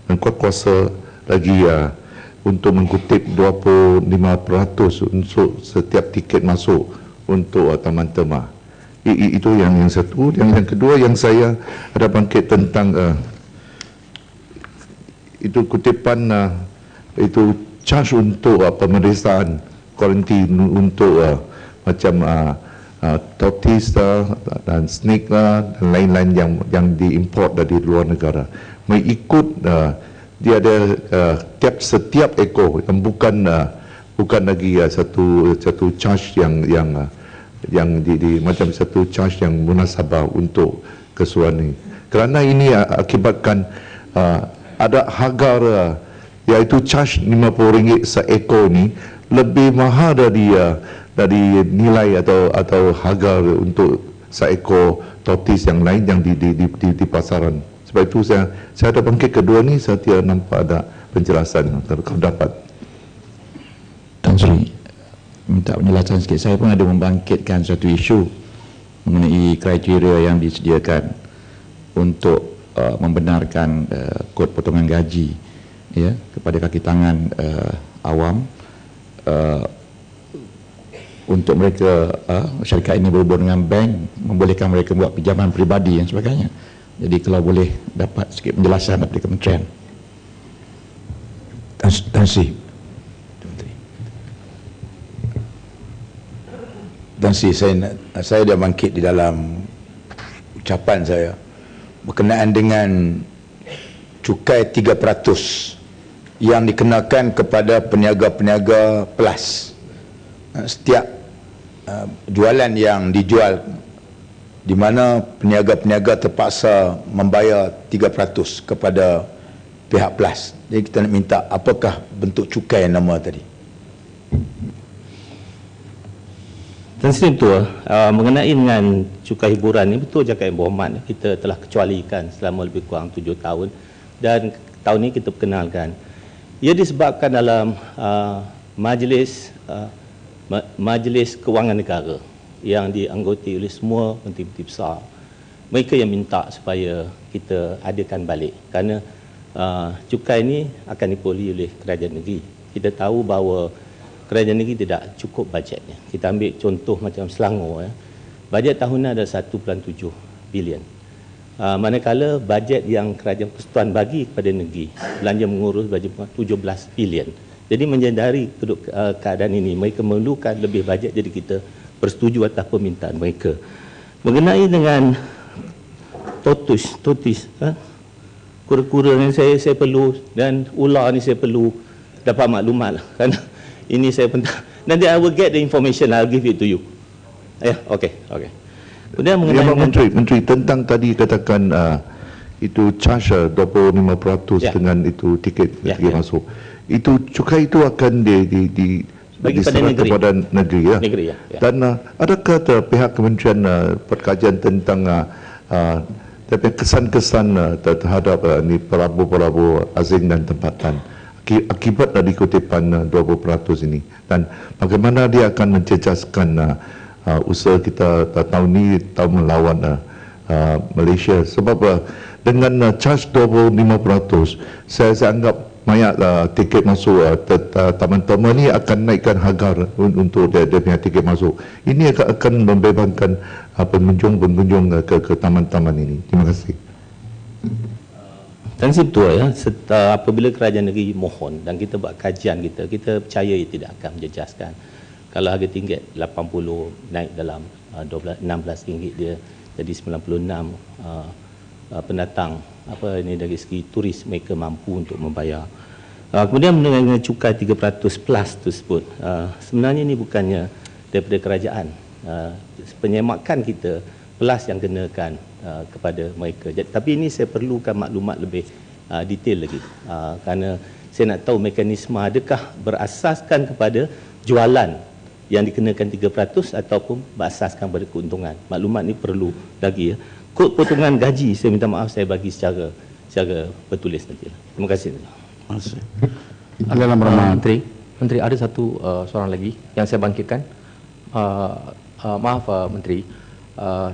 mengkuat kuasa lagi untuk mengutip 25% untuk setiap tiket masuk untuk taman tema. Itu yang satu. Yang kedua yang saya ada bangkit tentang itu kutipan itu charge untuk pemeriksaan kuarantin untuk macam tortoise dan snake dan lain-lain yang diimport dari luar negara. Mengikut dia ada setiap ekor yang bukan lagi satu charge yang macam satu charge yang munasabah untuk keseluruhan ini. Kerana ini akibatkan ada harga iaitu charge RM50 seekor ni lebih mahal dari nilai atau harga untuk seekor tortoise yang lain yang di pasaran. Sebab itu saya ada bangkit kedua ni, saya tidak nampak ada penjelasan kalau dapat. Tan Sri, minta penjelasan sikit. Saya pun ada membangkitkan satu isu mengenai kriteria yang disediakan untuk membenarkan kod potongan gaji ya kepada kaki tangan awam untuk mereka syarikat ini berhubung dengan bank, membolehkan mereka buat pinjaman peribadi dan sebagainya. Jadi kalau boleh dapat sikit penjelasan daripada kementerian. Tan Sri, saya dah bangkit di dalam ucapan saya berkenaan dengan cukai 3% yang dikenakan kepada peniaga-peniaga plus. Setiap jualan yang dijual di mana peniaga-peniaga terpaksa membayar 3% kepada pihak plus. Jadi kita nak minta apakah bentuk cukai yang nama tadi. Dan betul, mengenai dengan cukai hiburan ni, betul cakap Ibu Ahmad, kita telah kecualikan selama lebih kurang 7 tahun dan tahun ini kita perkenalkan. Ia disebabkan dalam Majlis Kewangan Negara yang dianggoti oleh semua menteri-menteri besar. Mereka yang minta supaya kita adakan balik kerana cukai ini akan dipoli oleh kerajaan negeri. Kita tahu bahawa kerajaan negeri tidak cukup bajetnya. Kita ambil contoh macam Selangor, bajet tahunan ada 1.7 bilion. Manakala bajet yang kerajaan persekutuan bagi kepada negeri, belanja mengurus bajet 17 bilion. Jadi menyedari keadaan ini, mereka memerlukan lebih bajet, jadi kita bersetuju atas permintaan mereka. Mengenai dengan tortoise, kura-kura ni saya perlu, dan ular ni saya perlu dapat maklumat lah. Kerana ini saya pentang. Nanti I will get the information, I'll give it to you. Okay. Kemudian mengenai Menteri tentang tadi katakan itu charge 25% dengan itu tiket masuk. Itu cukai itu akan diserahkan kepada negeri ya. Dan adakah pihak Kementerian Perkajian tentang kesan-kesan terhadap pelabuh-pelabuh asing dan tempatan akibat dari kutipan 20% ini, dan bagaimana dia akan mencecaskan usaha kita tahun ini, tahun melawan Malaysia. Sebab dengan charge 25%, saya anggap banyak tiket masuk taman-taman ni akan naikkan harga untuk dia punya tiket masuk. Ini akan membebaskan pengunjung ke taman-taman ini. Terima kasih. Dan betul ya, apabila kerajaan negeri mohon dan kita buat kajian kita percaya ia tidak akan menjejaskan. Kalau harga tinggi 80 naik dalam 16 ringgit dia jadi 96, pendatang dari segi turis mereka mampu untuk membayar. Kemudian dengan cukai 3% plus tersebut, sebenarnya ini bukannya daripada kerajaan, penyemakan kita plus yang kenakan kepada mereka. Tapi ini saya perlukan maklumat lebih detail lagi, kerana saya nak tahu mekanisme adakah berasaskan kepada jualan yang dikenakan 3% ataupun berasaskan pada keuntungan. Maklumat ini perlu lagi ya. Kod potongan gaji, saya minta maaf saya bagi secara bertulis nanti. Terima kasih. Menteri, ada satu soalan lagi yang saya bangkitkan. Maaf Menteri,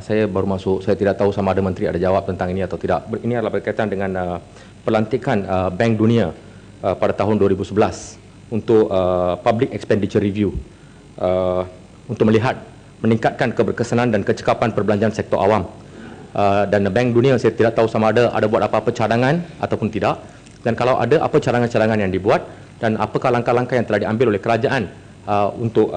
saya baru masuk, saya tidak tahu sama ada Menteri ada jawab tentang ini atau tidak. Ini adalah berkaitan dengan pelantikan Bank Dunia pada tahun 2011 untuk Public Expenditure Review untuk melihat meningkatkan keberkesanan dan kecekapan perbelanjaan sektor awam. Dan Bank Dunia saya tidak tahu sama ada buat apa-apa cadangan ataupun tidak, dan kalau ada apa cadangan-cadangan yang dibuat dan apakah langkah-langkah yang telah diambil oleh kerajaan untuk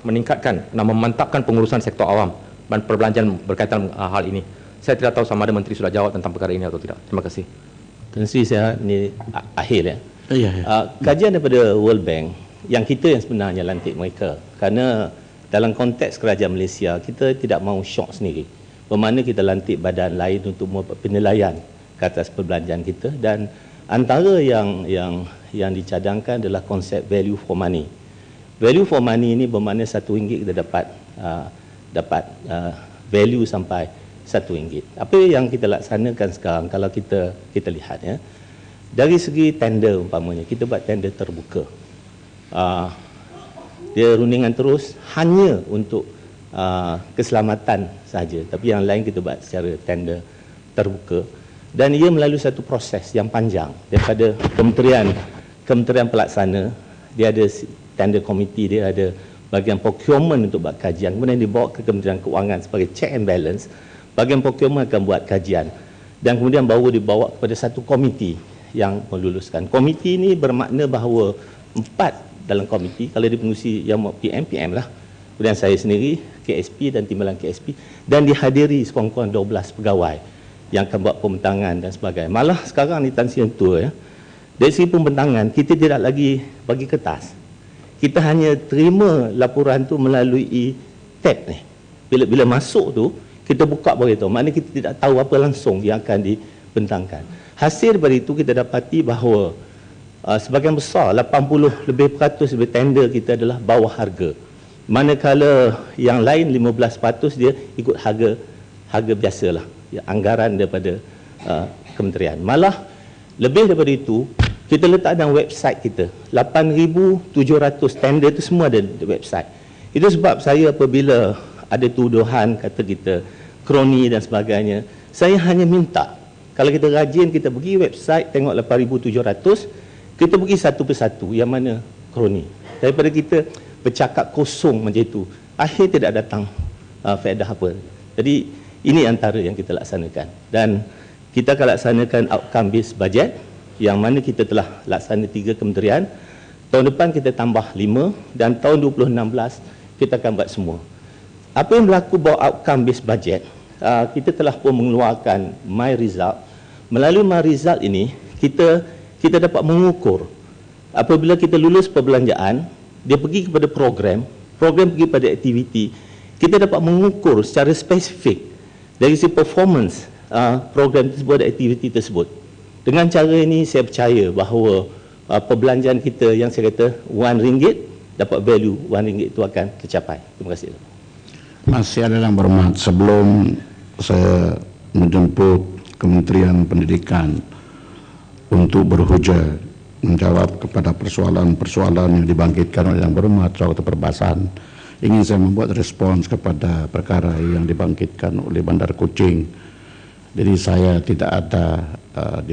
meningkatkan dan memantapkan pengurusan sektor awam dan perbelanjaan berkaitan hal ini. Saya tidak tahu sama ada Menteri sudah jawab tentang perkara ini atau tidak. Terima kasih. Terima kasih. Saya ini akhir ya. Kajian daripada World Bank yang kita yang sebenarnya lantik mereka, kerana dalam konteks kerajaan Malaysia kita tidak mahu syok sendiri. Bermakna kita lantik badan lain untuk membuat penilaian ke atas perbelanjaan kita, dan antara yang dicadangkan adalah konsep value for money. Value for money ini bermakna RM1 kita dapat value sampai RM1. Apa yang kita laksanakan sekarang kalau kita lihat ya, dari segi tender umpamanya kita buat tender terbuka. Dia rundingan terus hanya untuk keselamatan saja, tapi yang lain kita buat secara tender terbuka, dan ia melalui satu proses yang panjang daripada kementerian pelaksana. Dia ada tender committee, dia ada bahagian procurement untuk buat kajian, kemudian dibawa ke Kementerian Keuangan sebagai check and balance. Bahagian procurement akan buat kajian dan kemudian baru dibawa kepada satu komiti yang meluluskan. Komiti ini bermakna bahawa 4 dalam komiti, kalau dia pengurusi yang PM lah, kemudian saya sendiri, KSP dan timbalan KSP, dan dihadiri sekurang-kurang 12 pegawai yang akan buat pembentangan dan sebagainya. Malah sekarang ni Tan Sri Tua ya, dari segi pembentangan kita tidak lagi bagi kertas, kita hanya terima laporan tu melalui tab ni. Bila masuk tu kita buka baru tahu, maknanya kita tidak tahu apa langsung yang akan dibentangkan. Hasil daripada itu kita dapati bahawa sebahagian besar 80% lebih tender kita adalah bawah harga, manakala yang lain 15% dia ikut harga biasalah, ya, anggaran daripada kementerian. Malah lebih daripada itu, kita letak dalam website kita 8,700 tender itu semua ada di website. Itu sebab saya apabila ada tuduhan kata kita kroni dan sebagainya, saya hanya minta kalau kita rajin kita pergi website tengok 8,700, kita pergi satu persatu yang mana kroni, daripada kita bercakap kosong macam itu, akhir tidak datang faedah apa. Jadi ini antara yang kita laksanakan, dan kita akan laksanakan outcome based budget yang mana kita telah laksana 3 kementerian. Tahun depan kita tambah 5 dan tahun 2016 kita akan buat semua. Apa yang berlaku bahawa outcome based budget, kita telah pun mengeluarkan My Result. Melalui My Result ini kita dapat mengukur apabila kita lulus perbelanjaan, dia pergi kepada program pergi pada aktiviti, kita dapat mengukur secara spesifik dari segi performance program tersebut dan aktiviti tersebut. Dengan cara ini saya percaya bahawa perbelanjaan kita yang saya kata RM1 dapat value RM1 itu akan tercapai. Terima kasih. Masih ada yang berhormat, sebelum saya menjemput Kementerian Pendidikan untuk berhujah menjawab kepada persoalan-persoalan yang dibangkitkan oleh yang berhormat soal keterbasan, ingin saya membuat respons kepada perkara yang dibangkitkan oleh Bandar Kuching. Jadi saya tidak ada di